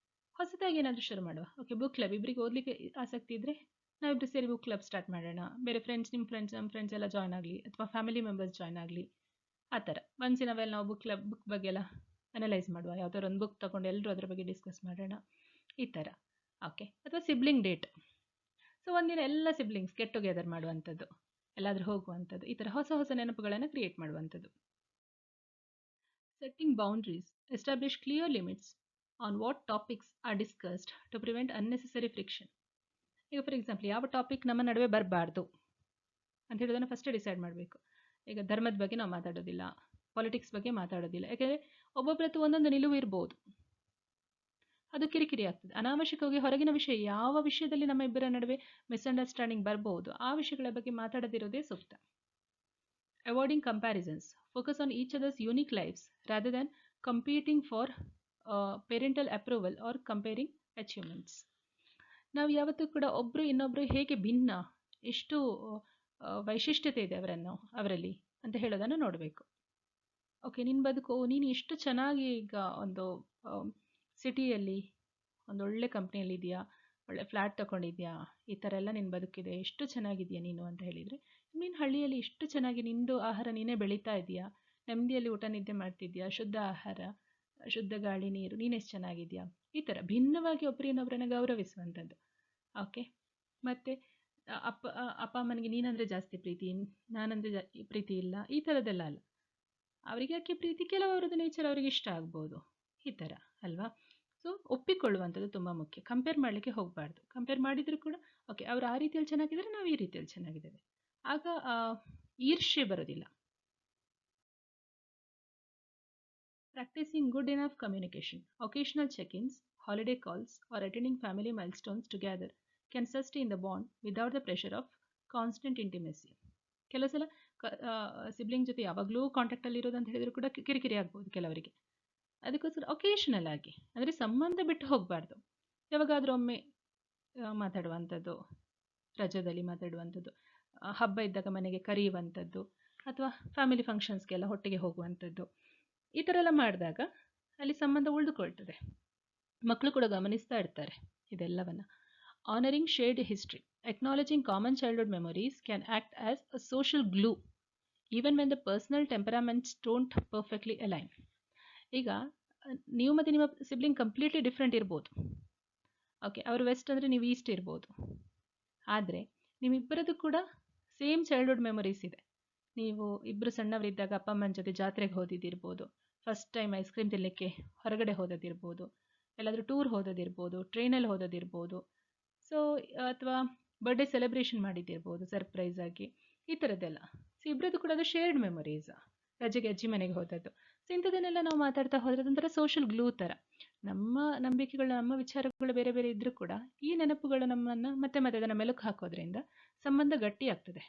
ಹೊಸದಾಗಿ ಏನಾದರೂ ಶುರು ಮಾಡುವ. ಓಕೆ, ಬುಕ್ ಕ್ಲಬ್, ಇಬ್ಬರಿಗೆ ಓದಲಿಕ್ಕೆ ಆಸಕ್ತಿ ಇದ್ದರೆ ನಾವಿಬ್ಬರು ಸೇರಿ ಬುಕ್ ಕ್ಲಬ್ ಸ್ಟಾರ್ಟ್ ಮಾಡೋಣ. ಬೇರೆ ಫ್ರೆಂಡ್ಸ್, ನಮ್ಮ ಫ್ರೆಂಡ್ಸ್ ಎಲ್ಲ ಜಾಯ್ನ್ ಆಗಲಿ, ಅಥವಾ ಫ್ಯಾಮಿಲಿ ಮೆಂಬರ್ಸ್ ಜಾಯ್ನ್ ಆಗಲಿ. ಆ ಥರ ಒನ್ಸ್ ಇನ್ ಅ ವೈಲ್ ನಾವು ಬುಕ್ ಬಗ್ಗೆ ಎಲ್ಲ ಅನಲೈಸ್ ಮಾಡುವ. ಯಾವುದಾದ್ರು ಒಂದು ಬುಕ್ ತೊಗೊಂಡು ಎಲ್ಲರೂ ಅದರ ಬಗ್ಗೆ ಡಿಸ್ಕಸ್ ಮಾಡೋಣ, ಈ ಥರ. ಓಕೆ, ಅಥವಾ ಸಿಬ್ಲಿಂಗ್ ಡೇಟ್. ಸೊ ಒಂದಿನ ಎಲ್ಲ ಸಿಬ್ಲಿಂಗ್ಸ್ ಗೆಟ್ ಟುಗೆದರ್ ಮಾಡುವಂಥದ್ದು, ಎಲ್ಲಾದರೂ ಹೋಗುವಂಥದ್ದು, ಈ ಥರ ಹೊಸ ಹೊಸ ನೆನಪುಗಳನ್ನು ಕ್ರಿಯೇಟ್ ಮಾಡುವಂಥದ್ದು. Setting boundaries. Establish clear limits on what topics are discussed to prevent unnecessary friction. ಈಗ ಫಾರ್ ಎಕ್ಸಾಂಪಲ್, ಯಾವ ಟಾಪಿಕ್ ನಮ್ಮ ನಡುವೆ ಬರಬಾರ್ದು ಅಂತ ಹೇಳೋದನ್ನು ಫಸ್ಟೇ ಡಿಸೈಡ್ ಮಾಡಬೇಕು. ಈಗ ಧರ್ಮದ ಬಗ್ಗೆ ನಾವು ಮಾತಾಡೋದಿಲ್ಲ, ಪಾಲಿಟಿಕ್ಸ್ ಬಗ್ಗೆ ಮಾತಾಡೋದಿಲ್ಲ. ಯಾಕೆಂದರೆ ಒಬ್ಬೊಬ್ಬರದ್ದು ಒಂದೊಂದು ನಿಲುವು ಇರ್ಬೋದು, ಅದು ಕಿರಿಕಿರಿ ಆಗ್ತದೆ. ಅನಾವಶ್ಯಕವಾಗಿ ಹೊರಗಿನ ವಿಷಯ, ಯಾವ ವಿಷಯದಲ್ಲಿ ನಮ್ಮ ಇಬ್ಬರ ನಡುವೆ ಮಿಸ್ಅಂಡರ್ಸ್ಟ್ಯಾಂಡಿಂಗ್ ಬರ್ಬೋದು, ಆ ವಿಷಯಗಳ ಬಗ್ಗೆ ಮಾತಾಡದಿರೋದೇ ಸೂಕ್ತ. Avoiding comparisons. Focus on each other's unique lives rather than competing for parental approval or comparing achievements. ನಾವು ಯಾವತ್ತೂ ಕೂಡ ಒಬ್ಬರು ಇನ್ನೊಬ್ಬರು ಹೇಗೆ ಭಿನ್ನ, ಎಷ್ಟು ವೈಶಿಷ್ಟ್ಯತೆ ಇದೆ ಅವರಲ್ಲಿ ಅಂತ ಹೇಳೋದನ್ನು ನೋಡಬೇಕು. ಓಕೆ, ನಿನ್ನ ಬದುಕು, ನೀನು ಎಷ್ಟು ಚೆನ್ನಾಗಿ ಈಗ ಒಂದು ಸಿಟಿಯಲ್ಲಿ ಒಂದೊಳ್ಳೆ ಕಂಪ್ನಿಯಲ್ಲಿ ಇದೆಯಾ, ಒಳ್ಳೆ ಫ್ಲ್ಯಾಟ್ ತೊಗೊಂಡಿದ್ಯಾ, ಈ ಥರ ಎಲ್ಲ ನಿನ್ನ ಬದುಕಿದೆ, ಎಷ್ಟು ಚೆನ್ನಾಗಿದೆಯಾ ನೀನು ಅಂತ ಹೇಳಿದರೆ, ನೀನು ಹಳ್ಳಿಯಲ್ಲಿ ಎಷ್ಟು ಚೆನ್ನಾಗಿ ನಿಂದು ಆಹಾರ ನೀನೇ ಬೆಳೀತಾ ಇದೆಯಾ, ನೆಮ್ಮದಿಯಲ್ಲಿ ಊಟ ನಿದ್ದೆ ಮಾಡ್ತಿದ್ಯಾ, ಶುದ್ಧ ಆಹಾರ, ಶುದ್ಧ ಗಾಳಿ, ನೀರು, ನೀನೆಷ್ಟು ಚೆನ್ನಾಗಿದೆಯಾ, ಈ ಥರ ಭಿನ್ನವಾಗಿ ಒಬ್ಬರನ್ನೊಬ್ಬರನ್ನ ಗೌರವಿಸುವಂಥದ್ದು. ಓಕೆ, ಮತ್ತು ಅಪ್ಪ ಅಮ್ಮನಿಗೆ ನೀನಂದರೆ ಜಾಸ್ತಿ ಪ್ರೀತಿ, ನಾನಂದರೆ ಪ್ರೀತಿ ಇಲ್ಲ, ಈ ಥರದ್ದೆಲ್ಲ ಅಲ್ಲ. ಅವರಿಗೆ ಯಾಕೆ ಪ್ರೀತಿ, ಕೆಲವರದ್ದು ನೇಚರ್ ಅವರಿಗೆ ಇಷ್ಟ ಆಗ್ಬೋದು, ಈ ಥರ ಅಲ್ವಾ. ಸೊ ಒಪ್ಪಿಕೊಳ್ಳುವಂಥದ್ದು ತುಂಬ ಮುಖ್ಯ. ಕಂಪೇರ್ ಮಾಡಲಿಕ್ಕೆ ಹೋಗಬಾರ್ದು. ಕಂಪೇರ್ ಮಾಡಿದರೂ ಕೂಡ ಓಕೆ ಅವ್ರು ಆ ರೀತಿಯಲ್ಲಿ ಚೆನ್ನಾಗಿದ್ದಾರೆ, ನಾವು ಈ ರೀತಿಯಲ್ಲಿ ಚೆನ್ನಾಗಿದ್ದೇವೆ, ಆಗ ಈರ್ಷ್ಯೆ ಬರೋದಿಲ್ಲ. Practicing good enough communication, occasional check-ins, holiday calls, or attending family milestones together can sustain the bond without the pressure of constant intimacy. ಕೆಲವು ಸಲ ಸಿಬ್ಲಿಂಗ್ ಜೊತೆ ಯಾವಾಗಲೂ ಕಾಂಟ್ಯಾಕ್ಟಲ್ಲಿ ಇರೋದು ಅಂತ ಹೇಳಿದ್ರು ಕೂಡ ಕಿರಿಕಿರಿ ಆಗ್ಬೋದು ಕೆಲವರಿಗೆ. ಅದಕ್ಕೋಸ್ಕರ ಒಕೇಶನಲ್ ಆಗಿ, ಅಂದರೆ ಸಂಬಂಧ ಬಿಟ್ಟು ಹೋಗಬಾರ್ದು, ಯಾವಾಗಾದರೂ ಒಮ್ಮೆ ಮಾತಾಡುವಂಥದ್ದು, ರಜದಲ್ಲಿ ಮಾತಾಡುವಂಥದ್ದು, ಹಬ್ಬ ಇದ್ದಾಗ ಮನೆಗೆ ಕರೆಯುವಂಥದ್ದು, ಅಥವಾ ಫ್ಯಾಮಿಲಿ ಫಂಕ್ಷನ್ಸ್ಗೆಲ್ಲ ಒಟ್ಟಿಗೆ ಹೋಗುವಂಥದ್ದು, ಈ ಥರ ಎಲ್ಲ ಮಾಡಿದಾಗ ಅಲ್ಲಿ ಸಂಬಂಧ ಉಳಿದುಕೊಳ್ತದೆ. ಮಕ್ಕಳು ಕೂಡ ಗಮನಿಸ್ತಾ ಇರ್ತಾರೆ ಇದೆಲ್ಲವನ್ನು. Honouring shared history, acknowledging common childhood memories can act as a social glue even when the personal temperaments don't perfectly align. ಈಗ ನೀವು ಮತ್ತು ನಿಮ್ಮ ಸಿಬ್ಲಿಂಗ್ ಕಂಪ್ಲೀಟ್ಲಿ ಡಿಫ್ರೆಂಟ್ ಇರ್ಬೋದು. ಓಕೆ, ಅವರು ವೆಸ್ಟ್ ಅಂದರೆ ನೀವು ಈಸ್ಟ್ ಇರ್ಬೋದು. ಆದರೆ ನಿಮ್ಮಿಬ್ಬರದ್ದು ಕೂಡ ಸೇಮ್ ಚೈಲ್ಡ್ಹುಡ್ ಮೆಮೊರೀಸ್ ಇದೆ. ನೀವು ಇಬ್ಬರು ಸಣ್ಣವರಿದ್ದಾಗ ಅಪ್ಪ ಅಮ್ಮನ ಜೊತೆ ಜಾತ್ರೆಗೆ ಹೋದಿದ್ದಿರ್ಬೋದು, ಫಸ್ಟ್ ಟೈಮ್ ಐಸ್ ಕ್ರೀಮ್ ತಿನ್ನಲಿಕ್ಕೆ ಹೊರಗಡೆ ಹೋದದಿರ್ಬೋದು, ಎಲ್ಲಾದರೂ ಟೂರ್ ಹೋದದಿರ್ಬೋದು, ಟ್ರೈನಲ್ಲಿ ಹೋದದಿರ್ಬೋದು, ಸೊ ಅಥವಾ ಬರ್ಡೇ ಸೆಲೆಬ್ರೇಷನ್ ಮಾಡಿದ್ದಿರ್ಬೋದು ಸರ್ಪ್ರೈಸ್ ಆಗಿ, ಈ ಥರದ್ದೆಲ್ಲ. ಸೊ ಇಬ್ಬರದ್ದು ಕೂಡ ಅದು ಶೇರ್ಡ್ ಮೆಮೊರೀಸ್, ರಜೆಗೆ ಅಜ್ಜಿ ಮನೆಗೆ ಹೋದದ್ದು. ಸೊ ಇಂಥದ್ದನ್ನೆಲ್ಲ ನಾವು ಮಾತಾಡ್ತಾ ಹೋದರೆ ಅದೊಂಥರ ಸೋಷಿಯಲ್ ಗ್ಲೂ ಥರ. ನಮ್ಮ ನಂಬಿಕೆಗಳು, ನಮ್ಮ ವಿಚಾರಗಳು ಬೇರೆ ಬೇರೆ ಇದ್ದರೂ ಕೂಡ ಈ ನೆನಪುಗಳು ನಮ್ಮನ್ನು ಮತ್ತೆ ಮತ್ತೆ ಅದನ್ನು ಮೆಲುಕು ಹಾಕೋದ್ರಿಂದ ಸಂಬಂಧ ಗಟ್ಟಿಯಾಗ್ತದೆ.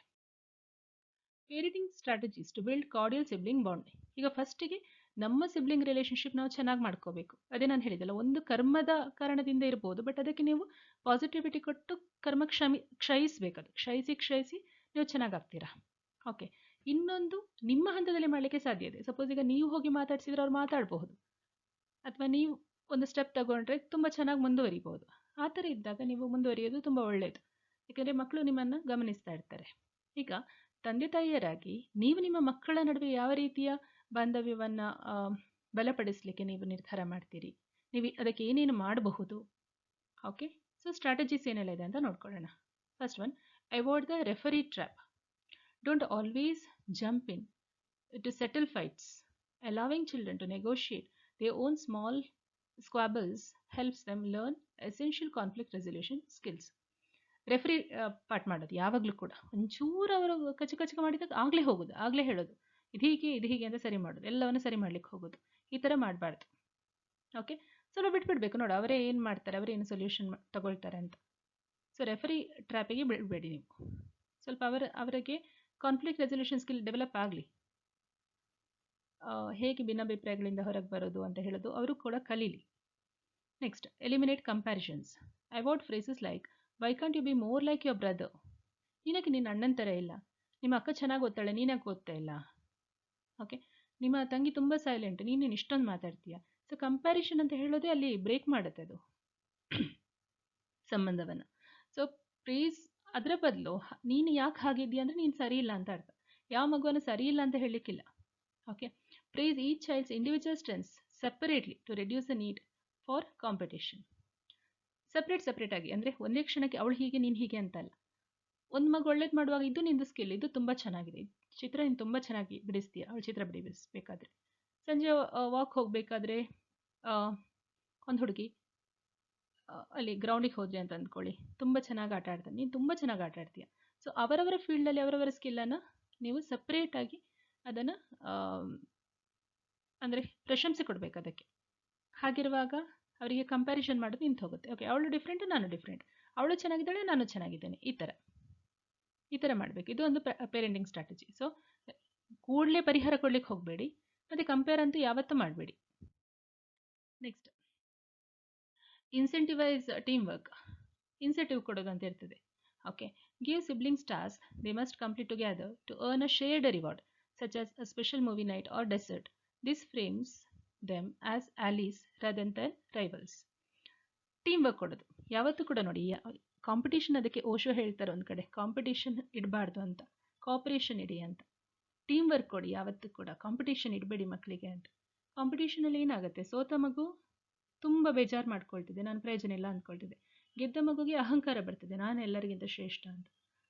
Parenting strategies to build cordial sibling bond. ಈಗ ಫಸ್ಟಿಗೆ ನಮ್ಮ ಸಿಬ್ಲಿಂಗ್ ರಿಲೇಷನ್ಶಿಪ್ ನಾವು ಚೆನ್ನಾಗಿ ಮಾಡ್ಕೋಬೇಕು. ಅದೇ ನಾನು ಹೇಳಿದಲ್ಲ, ಒಂದು ಕರ್ಮದ ಕಾರಣದಿಂದ ಇರ್ಬೋದು, ಬಟ್ ಅದಕ್ಕೆ ನೀವು ಪಾಸಿಟಿವಿಟಿ ಕೊಟ್ಟು ಕರ್ಮ ಕ್ಷಯಿಸಬೇಕು. ಅದು ಕ್ಷಯಿಸಿ ನೀವು ಚೆನ್ನಾಗಾಗ್ತೀರಾ. ಓಕೆ, ಇನ್ನೊಂದು ನಿಮ್ಮ ಹಂತದಲ್ಲಿ ಮಾಡಲಿಕ್ಕೆ ಸಾಧ್ಯ ಇದೆ. ಸಪೋಸ್ ಈಗ ನೀವು ಹೋಗಿ ಮಾತಾಡ್ಸಿದ್ರೆ ಅವ್ರು ಮಾತಾಡಬಹುದು, ಅಥವಾ ನೀವು ಒಂದು ಸ್ಟೆಪ್ ತಗೊಂಡ್ರೆ ತುಂಬ ಚೆನ್ನಾಗಿ ಮುಂದುವರಿಬಹುದು. ಆ ಥರ ಇದ್ದಾಗ ನೀವು ಮುಂದುವರಿಯೋದು ತುಂಬ ಒಳ್ಳೆಯದು, ಯಾಕೆಂದರೆ ಮಕ್ಕಳು ನಿಮ್ಮನ್ನು ಗಮನಿಸ್ತಾ ಇರ್ತಾರೆ. ಈಗ ತಂದೆ ತಾಯಿಯರಾಗಿ ನೀವು ನಿಮ್ಮ ಮಕ್ಕಳ ನಡುವೆ ಯಾವ ರೀತಿಯ ಬಾಂಧವ್ಯವನ್ನು ಬಲಪಡಿಸಲಿಕ್ಕೆ ನೀವು ನಿರ್ಧಾರ ಮಾಡ್ತೀರಿ, ನೀವು ಅದಕ್ಕೆ ಏನೇನು ಮಾಡಬಹುದು. ಓಕೆ, ಸೊ ಸ್ಟ್ರಾಟಜೀಸ್ ಏನೆಲ್ಲ ಇದೆ ಅಂತ ನೋಡ್ಕೊಳ್ಳೋಣ. First one, avoid the referee trap. Don't always jump in to settle fights. Allowing children to negotiate their own small squabbles helps them learn essential conflict resolution skills. Referee part ಮಾಡೋದು ಯಾವಾಗಲೂ ಕೂಡ ಒಂಚೂರು ಅವರು ಕಚಕ ಮಾಡಿದಾಗ ಆಗಲೇ ಹೋಗೋದು, ಆಗಲೇ ಹೇಳೋದು, ಇದು ಹೀಗೆ ಅಂತ ಸರಿ ಮಾಡೋದು, ಎಲ್ಲವನ್ನು ಸರಿ ಮಾಡ್ಲಿಕ್ಕೆ ಹೋಗೋದು, ಈ ಥರ ಮಾಡಬಾರ್ದು. ಓಕೆ, ಸ್ವಲ್ಪ ಬಿಟ್ಬಿಡ್ಬೇಕು, ನೋಡಿ ಅವರೇ ಏನು ಮಾಡ್ತಾರೆ, ಅವರೇನು ಸೊಲ್ಯೂಷನ್ ತಗೊಳ್ತಾರೆ ಅಂತ. ಸೊ ರೆಫರಿ ಟ್ರ್ಯಾಪಿಗೆ ಬಿಡಬೇಡಿ ನೀವು. ಸ್ವಲ್ಪ ಅವರಿಗೆ ಕಾನ್ಫ್ಲಿಕ್ಟ್ ರೆಸಲ್ಯೂಷನ್ ಸ್ಕಿಲ್ ಡೆವಲಪ್ ಆಗಲಿ, ಹೇಗೆ ಭಿನ್ನಾಭಿಪ್ರಾಯಗಳಿಂದ ಹೊರಗೆ ಬರೋದು ಅಂತ ಹೇಳೋದು ಅವರು ಕೂಡ ಕಲೀಲಿ. Next, eliminate comparisons. Avoid phrases like why can't you be more like your brother. ನೀನಕ್ಕೆ ನಿನ್ನ ಅಣ್ಣನ ಥರ ಇಲ್ಲ, ನಿಮ್ಮ ಅಕ್ಕ ಚೆನ್ನಾಗಿ ಓದ್ತಾಳೆ, ನೀನಾಕೆ ಓದ್ತಾ ಇಲ್ಲ. ಓಕೆ, ನಿಮ್ಮ ತಂಗಿ ತುಂಬ ಸೈಲೆಂಟ್, ನೀನೇನು ಇಷ್ಟೊಂದು ಮಾತಾಡ್ತೀಯ. ಸೊ ಕಂಪ್ಯಾರಿಸನ್ ಅಂತ ಹೇಳೋದೇ ಅಲ್ಲಿ ಬ್ರೇಕ್ ಮಾಡುತ್ತೆ ಅದು ಸಂಬಂಧವನ್ನು. ಸೊ ಪ್ಲೀಸ್ ಅದರ ಬದಲು ನೀನು ಯಾಕೆ ಹಾಗಿದ್ದೀಯ ಅಂದರೆ ನೀನು ಸರಿ ಇಲ್ಲ ಅಂತ ಅರ್ಥ. ಯಾವ ಮಗುವನ್ನು ಸರಿ ಇಲ್ಲ ಅಂತ ಹೇಳಲಿಕ್ಕಿಲ್ಲ. Okay, praise each child's individual strengths separately to reduce the need for competition. Separate ಆಗಿ, ಅಂದರೆ ಒಂದೇ ಕ್ಷಣಕ್ಕೆ ಅವಳು ಹೀಗೆ ನೀನು ಹೀಗೆ ಅಂತಲ್ಲ. ಒಂದು ಮಗು ಒಳ್ಳೇದು ಮಾಡುವಾಗ ಇದು ನಿಂದು ಸ್ಕಿಲ್, ಇದು ತುಂಬ ಚೆನ್ನಾಗಿದೆ, ಚಿತ್ರ ನೀನು ತುಂಬ ಚೆನ್ನಾಗಿ ಬಿಡಿಸ್ತೀಯ, ಅವಳು ಚಿತ್ರ ಬಿಡಿಸಬೇಕಾದ್ರೆ. ಸಂಜೆ ವಾಕ್ ಹೋಗಬೇಕಾದ್ರೆ ಒಂದು ಹುಡುಗಿ ಅಲ್ಲಿ ಗ್ರೌಂಡಿಗೆ ಹೋದ್ರಿ ಅಂತ ಅಂದ್ಕೊಳ್ಳಿ, ತುಂಬ ಚೆನ್ನಾಗಿ ಆಟ ಆಡ್ತಾನೆ, ನೀನು ತುಂಬ ಚೆನ್ನಾಗಿ ಆಟ ಆಡ್ತೀಯ. ಸೊ ಅವರವರ ಫೀಲ್ಡಲ್ಲಿ ಅವರವರ ಸ್ಕಿಲ್ಲನ್ನು ನೀವು ಸಪ್ರೇಟಾಗಿ ಅದನ್ನು ಅಂದರೆ ಪ್ರಶಂಸೆ ಕೊಡಬೇಕು ಅದಕ್ಕೆ. ಹಾಗಿರುವಾಗ ಅವರಿಗೆ ಕಂಪ್ಯಾರಿಸನ್ ಮಾಡೋದು ನಿಂತು ಹೋಗುತ್ತೆ. ಓಕೆ, ಅವಳು ಡಿಫ್ರೆಂಟ್, ನಾನು ಡಿಫ್ರೆಂಟ್, ಅವಳು ಚೆನ್ನಾಗಿದ್ದಾಳೆ, ನಾನು ಚೆನ್ನಾಗಿದ್ದೇನೆ, ಈ ಥರ ಮಾಡಬೇಕು. ಇದು ಒಂದು ಪೇರೆಂಟಿಂಗ್ ಸ್ಟ್ರಾಟಜಿ. ಸೊ ಕೂಡಲೇ ಪರಿಹಾರ ಕೊಡ್ಲಿಕ್ಕೆ ಹೋಗಬೇಡಿ, ಮತ್ತು ಕಂಪೇರ್ ಅಂತೂ ಯಾವತ್ತೂ ಮಾಡಬೇಡಿ. Next, incentivise team work. Incentive ಕೊಡೋದು ಅಂತ ಇರ್ತದೆ. Okay, give siblings task they must complete together to earn a shared reward such as a special movie night or dessert. This frames them as allies rather than rivals. Team work ಕೊಡೋದು ಯಾವತ್ತೂ ಕೂಡ ನೋಡಿ, competition ಅದಕ್ಕೆ ಓಶೋ ಹೇಳ್ತಾರೆ ಒಂದು ಕಡೆ, competition ಇಡಬಾರ್ದು ಅಂತ, cooperation ಇಡಿ ಅಂತ. ಟೀಮ್ ವರ್ಕ್ ಕೊಡಿ ಯಾವತ್ತೂ ಕೂಡ, ಕಾಂಪಿಟೇಷನ್ ಇಡಬೇಡಿ ಮಕ್ಕಳಿಗೆ ಅಂತ. ಕಾಂಪಿಟೇಷನಲ್ಲಿ ಏನಾಗುತ್ತೆ, ಸೋತ ಮಗು ತುಂಬ ಬೇಜಾರು ಮಾಡ್ಕೊಳ್ತಿದೆ, ನಾನು ಪ್ರಯೋಜನ ಇಲ್ಲ ಅಂದ್ಕೊಳ್ತಿದೆ. ಗೆದ್ದ ಮಗುಗೆ ಅಹಂಕಾರ ಬರ್ತದೆ, ನಾನು ಎಲ್ಲರಿಗಿಂತ ಶ್ರೇಷ್ಠ ಅಂತ.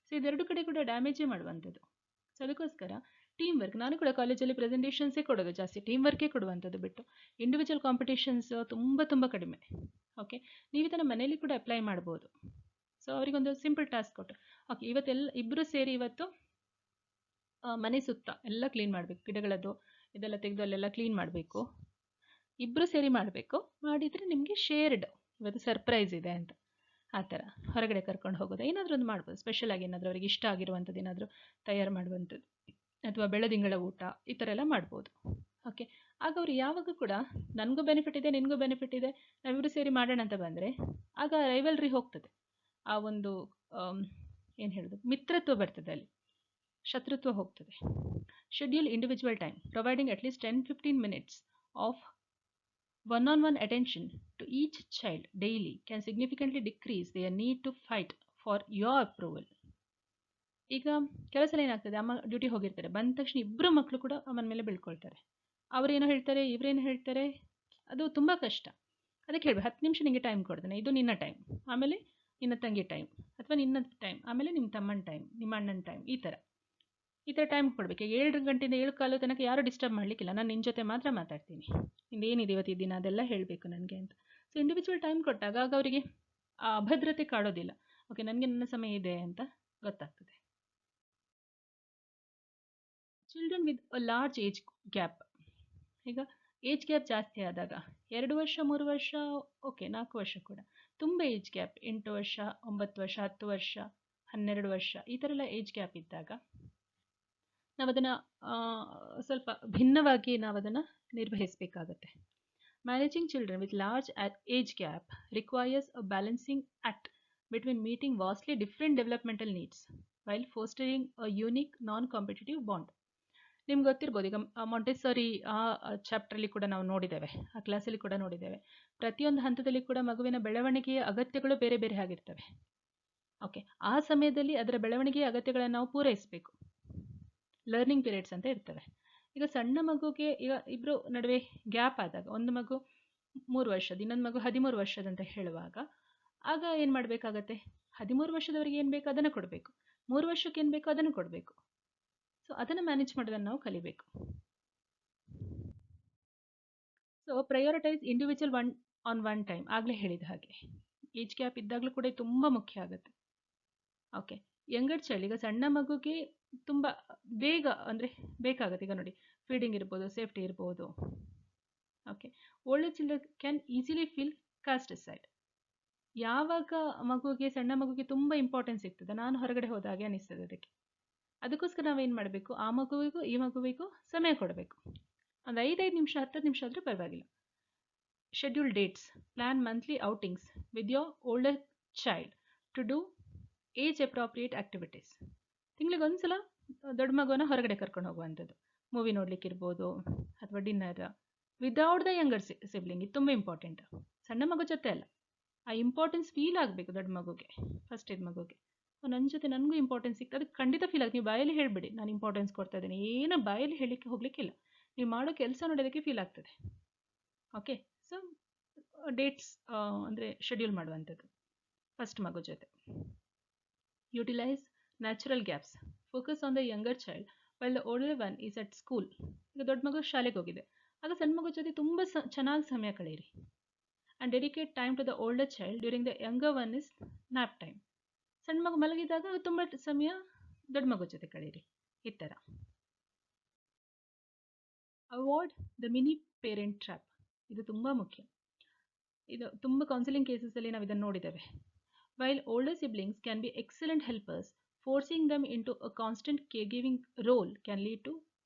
ಸೊ ಇದೆರಡು ಕಡೆ ಕೂಡ ಡ್ಯಾಮೇಜೇ ಮಾಡುವಂಥದ್ದು. ಸೊ ಅದಕ್ಕೋಸ್ಕರ ಟೀಮ್ ವರ್ಕ್. ನಾನು ಕೂಡ ಕಾಲೇಜಲ್ಲಿ ಪ್ರೆಸೆಂಟೇಷನ್ಸೇ ಕೊಡೋದು ಜಾಸ್ತಿ, ಟೀಮ್ ವರ್ಕೇ ಕೊಡುವಂಥದ್ದು ಬಿಟ್ಟು ಇಂಡಿವಿಜುವಲ್ ಕಾಂಪಿಟೇಷನ್ಸ್ ತುಂಬ ತುಂಬ ಕಡಿಮೆ. ಓಕೆ, ನೀವು ಇದನ್ನು ಮನೇಲಿ ಕೂಡ ಅಪ್ಲೈ ಮಾಡ್ಬೋದು. ಸೊ ಅವರಿಗೊಂದು ಸಿಂಪಲ್ ಟಾಸ್ಕ್ ಕೊಟ್ಟು, ಓಕೆ ಇವತ್ತೆಲ್ಲ ಇಬ್ಬರು ಸೇರಿ ಇವತ್ತು ಮನೆ ಸುತ್ತ ಎಲ್ಲ ಕ್ಲೀನ್ ಮಾಡಬೇಕು, ಗಿಡಗಳದ್ದು ಇದೆಲ್ಲ ತೆಗೆದು ಅಲ್ಲೆಲ್ಲ ಕ್ಲೀನ್ ಮಾಡಬೇಕು, ಇಬ್ಬರು ಸೇರಿ ಮಾಡಬೇಕು. ಮಾಡಿದರೆ ನಿಮಗೆ ಶೇರ್ಡ್ ಇವತ್ತು ಸರ್ಪ್ರೈಸ್ ಇದೆ ಅಂತ, ಆ ಥರ ಹೊರಗಡೆ ಕರ್ಕೊಂಡು ಹೋಗೋದು ಏನಾದರೂ ಒಂದು ಮಾಡ್ಬೋದು. ಸ್ಪೆಷಲಾಗಿ ಏನಾದರೂ ಅವರಿಗೆ ಇಷ್ಟ ಆಗಿರುವಂಥದ್ದು ಏನಾದರೂ ತಯಾರು ಮಾಡುವಂಥದ್ದು, ಅಥವಾ ಬೆಳದಿಂಗಳ ಊಟ, ಈ ಥರ ಎಲ್ಲ ಮಾಡ್ಬೋದು. ಓಕೆ, ಆಗ ಅವರು ಯಾವಾಗ ಕೂಡ ನನಗೂ ಬೆನಿಫಿಟ್ ಇದೆ ನಿನಗೂ ಬೆನಿಫಿಟ್ ಇದೆ ನಾವಿಬ್ಬರು ಸೇರಿ ಮಾಡೋಣ ಅಂತ ಬಂದರೆ ಆಗ ರೈವಲ್ರಿ ಹೋಗ್ತದೆ, ಆ ಒಂದು ಏನು ಹೇಳೋದು ಮಿತ್ರತ್ವ ಬರ್ತದೆ, ಅಲ್ಲಿ ಶತ್ರುತ್ವ ಹೋಗ್ತದೆ. Schedule individual time providing at least 10-15 minutes of one-on-one attention to each child daily can significantly decrease their need to fight for your approval. ಈಗ ಕೆಲಸ ಏನಾಗ್ತದೆ, ಅಮ್ಮ ಡ್ಯೂಟಿ ಹೋಗಿರ್ತಾರೆ, ಬಂದ ತಕ್ಷಣ ಇಬ್ಬರು ಮಕ್ಕಳು ಕೂಡ ಅಮ್ಮನ ಮೇಲೆ ಬೀಳ್ಕೊಳ್ತಾರೆ. ಅವರೇನೋ ಹೇಳ್ತಾರೆ ಇವರೇನೋ ಹೇಳ್ತಾರೆ, ಅದು ತುಂಬ ಕಷ್ಟ. ಅದಕ್ಕೆ ಹೇಳ್ಬೇಕು 10 ನಿಮಿಷ ನಿಮಗೆ ಟೈಮ್ ಕೊಡ್ತೇನೆ, ಇದು ನಿನ್ನ ಟೈಮ್, ಆಮೇಲೆ ನಿನ್ನ ತಂಗಿ ಟೈಮ್, ಅಥವಾ ನಿನ್ನ ಟೈಮ್, ಆಮೇಲೆ ನಿಮ್ಮ ತಮ್ಮನ ಟೈಮ್, ನಿಮ್ಮ ಅಣ್ಣನ ಟೈಮ್, ಈ ಥರ ಟೈಮ್ ಕೊಡಬೇಕು. 7 ಗಂಟೆಯಿಂದ 7:15 ತನಕ ಯಾರೂ ಡಿಸ್ಟರ್ಬ್ ಮಾಡಲಿಕ್ಕಿಲ್ಲ, ನಾನು ನಿನ್ನ ಜೊತೆ ಮಾತ್ರ ಮಾತಾಡ್ತೀನಿ, ಏನಿದೆ ಇವತ್ತಿನ ದಿನ ಅದೆಲ್ಲ ಹೇಳಬೇಕು ನನಗೆ ಅಂತ. ಸೊ ಇಂಡಿವಿಜುವಲ್ ಟೈಮ್ ಕೊಟ್ಟಾಗ ಆಗ ಅವರಿಗೆ ಆ ಅಭದ್ರತೆ ಕಾಡೋದಿಲ್ಲ. ಓಕೆ, ನನಗೆ ನನ್ನ ಸಮಯ ಇದೆ ಅಂತ ಗೊತ್ತಾಗ್ತದೆ. Children with a large age gap, ಈಗ ಏಜ್ ಗ್ಯಾಪ್ ಜಾಸ್ತಿ ಆದಾಗ 2 ವರ್ಷ 3 ವರ್ಷ ಓಕೆ, 4 ವರ್ಷ ಕೂಡ ತುಂಬ ಏಜ್ ಗ್ಯಾಪ್, 8 ವರ್ಷ 9 ವರ್ಷ 10 ವರ್ಷ 12 ವರ್ಷ ಈ ಥರ ಎಲ್ಲ ಏಜ್ ಗ್ಯಾಪ್ ಇದ್ದಾಗ ನಾವು ಅದನ್ನು ಸ್ವಲ್ಪ ಭಿನ್ನವಾಗಿ ನಾವು ಅದನ್ನು ನಿರ್ವಹಿಸಬೇಕಾಗತ್ತೆ. Managing children with large age gap requires a balancing act between meeting vastly different developmental needs while fostering a unique non competitive bond. ನಿಮ್ಗೆ ಗೊತ್ತಿರ್ಬೋದು, ಈಗ ಮಾಂಟೆಸರಿ ಆ ಚಾಪ್ಟ್ರಲ್ಲಿ ಕೂಡ ನಾವು ನೋಡಿದ್ದೇವೆ, ಆ ಕ್ಲಾಸಲ್ಲಿ ಕೂಡ ನೋಡಿದ್ದೇವೆ. ಪ್ರತಿಯೊಂದು ಹಂತದಲ್ಲಿ ಕೂಡ ಮಗುವಿನ ಬೆಳವಣಿಗೆಯ ಅಗತ್ಯಗಳು ಬೇರೆ ಬೇರೆ ಆಗಿರ್ತವೆ. ಓಕೆ, ಆ ಸಮಯದಲ್ಲಿ ಅದರ ಬೆಳವಣಿಗೆಯ ಅಗತ್ಯಗಳನ್ನು ನಾವು ಪೂರೈಸಬೇಕು. ಲರ್ನಿಂಗ್ ಪೀರಿಯಡ್ಸ್ ಅಂತ ಇರ್ತವೆ. ಈಗ ಸಣ್ಣ ಮಗುಗೆ ಈಗ ಇಬ್ಬರು ನಡುವೆ ಗ್ಯಾಪ್ ಆದಾಗ, ಒಂದು ಮಗು 3 ವರ್ಷದ, ಇನ್ನೊಂದು ಮಗು 13 ವರ್ಷದಂತ ಹೇಳುವಾಗ ಆಗ ಏನು ಮಾಡಬೇಕಾಗತ್ತೆ, 13 ವರ್ಷದವರೆಗೆ ಏನು ಬೇಕು ಅದನ್ನು ಕೊಡಬೇಕು, 3 ವರ್ಷಕ್ಕೆ ಏನು ಬೇಕೋ ಅದನ್ನು ಕೊಡಬೇಕು. ಸೊ ಅದನ್ನು ಮ್ಯಾನೇಜ್ ಮಾಡೋದನ್ನು ನಾವು ಕಲಿಬೇಕು. So prioritise individual one time, ಆಗಲೇ ಹೇಳಿದ ಹಾಗೆ ಏಜ್ ಗ್ಯಾಪ್ ಇದ್ದಾಗಲೂ ಕೂಡ ತುಂಬ ಮುಖ್ಯ ಆಗುತ್ತೆ. ಓಕೆ, ಯಂಗರ್ ಚೈಲ್ಡ್, ಈಗ ಸಣ್ಣ ಮಗುಗೆ ತುಂಬ ಬೇಗ ಅಂದರೆ ಬೇಕಾಗುತ್ತೆ. ಈಗ ನೋಡಿ, ಫೀಡಿಂಗ್ ಇರ್ಬೋದು, ಸೇಫ್ಟಿ ಇರ್ಬೋದು. Okay, older children can easily feel cost aside. ಯಾವಾಗ ಮಗುಗೆ, ಸಣ್ಣ ಮಗುಗೆ ತುಂಬ ಇಂಪಾರ್ಟೆನ್ಸ್ ಸಿಗ್ತದೆ, ನಾನು ಹೊರಗಡೆ ಹೋದಾಗೆ ಅನಿಸ್ತದೆ ಅದಕ್ಕೋಸ್ಕರ ನಾವೇನು ಮಾಡಬೇಕು, ಆ ಮಗುವಿಗೂ ಈ ಮಗುವಿಗೂ ಸಮಯ ಕೊಡಬೇಕು. ಒಂದು 5 ನಿಮಿಷ 10 ನಿಮಿಷ ಆದರೆ ಪರವಾಗಿಲ್ಲ. Schedule dates, plan monthly outings with your older child to do age appropriate activities. ತಿಂಗಳಿಗೆ ಒಂದ್ಸಲ ದೊಡ್ಡ ಮಗುವನ್ನ ಹೊರಗಡೆ ಕರ್ಕೊಂಡು ಹೋಗುವಂಥದ್ದು, ಮೂವಿ ನೋಡ್ಲಿಕ್ಕೆ ಇರ್ಬೋದು, ಅಥವಾ dinner without the younger sibling. ಇದು ತುಂಬ ಇಂಪಾರ್ಟೆಂಟ್. ಸಣ್ಣ ಮಗು ಜೊತೆ ಅಲ್ಲ, ಆ ಇಂಪಾರ್ಟೆನ್ಸ್ ಫೀಲ್ ಆಗಬೇಕು ದೊಡ್ಡ ಮಗುಗೆ, ಫಸ್ಟ್ ಏಜ್ ಮಗುಗೆ. ನನ್ನ ಜೊತೆ ನನಗೂ ಇಂಪಾರ್ಟೆನ್ಸ್ ಸಿಗ್ತದೆ, ಅದಕ್ಕೆ ಖಂಡಿತ ಫೀಲ್ ಆಗುತ್ತೆ. ನೀವು ಬಾಯಲ್ಲಿ ಹೇಳಿಬಿಡಿ ನಾನು ಇಂಪಾರ್ಟೆನ್ಸ್ ಕೊಡ್ತಾ ಇದ್ದೀನಿ, ಏನೋ ಬಾಯಲ್ಲಿ ಹೇಳಲಿಕ್ಕೆ ಹೋಗ್ಲಿಕ್ಕಿಲ್ಲ, ನೀವು ಮಾಡೋ ಕೆಲಸ ನೋಡೋದಕ್ಕೆ ಫೀಲ್ ಆಗ್ತದೆ. ಓಕೆ, ಸೊ ಡೇಟ್ಸ್ ಅಂದರೆ ಶೆಡ್ಯೂಲ್ ಮಾಡುವಂಥದ್ದು ಫಸ್ಟ್ ಮಗು ಜೊತೆ. Utilise natural gaps, focus on the younger child while the older one is at school. ಈಗ ದೊಡ್ಡ ಮಗು ಶಾಲೆಗೆ ಹೋಗಿದೆ, ಆಗ ಸಣ್ಣ ಮಗು ಜೊತೆ ತುಂಬ ಚೆನ್ನಾಗಿ ಸಮಯ ಕಳೆಯಿರಿ. And dedicate time to the older child during the younger one is nap time. ಸಣ್ಣ ಮಗು ಮಲಗಿದಾಗ ತುಂಬ ಸಮಯ ದೊಡ್ಡ ಮಗು ಜೊತೆ ಕಳೀರಿ, ಈ ಥರ. Avoid the mini parent trap, ಇದು ತುಂಬ ಮುಖ್ಯ. ಇದು ತುಂಬ ಕೌನ್ಸಿಲಿಂಗ್ ಕೇಸಸಲ್ಲಿ ನಾವು ಇದನ್ನು ನೋಡಿದ್ದೇವೆ. While older siblings can be excellent helpers, forcing them into a constant care giving role can lead to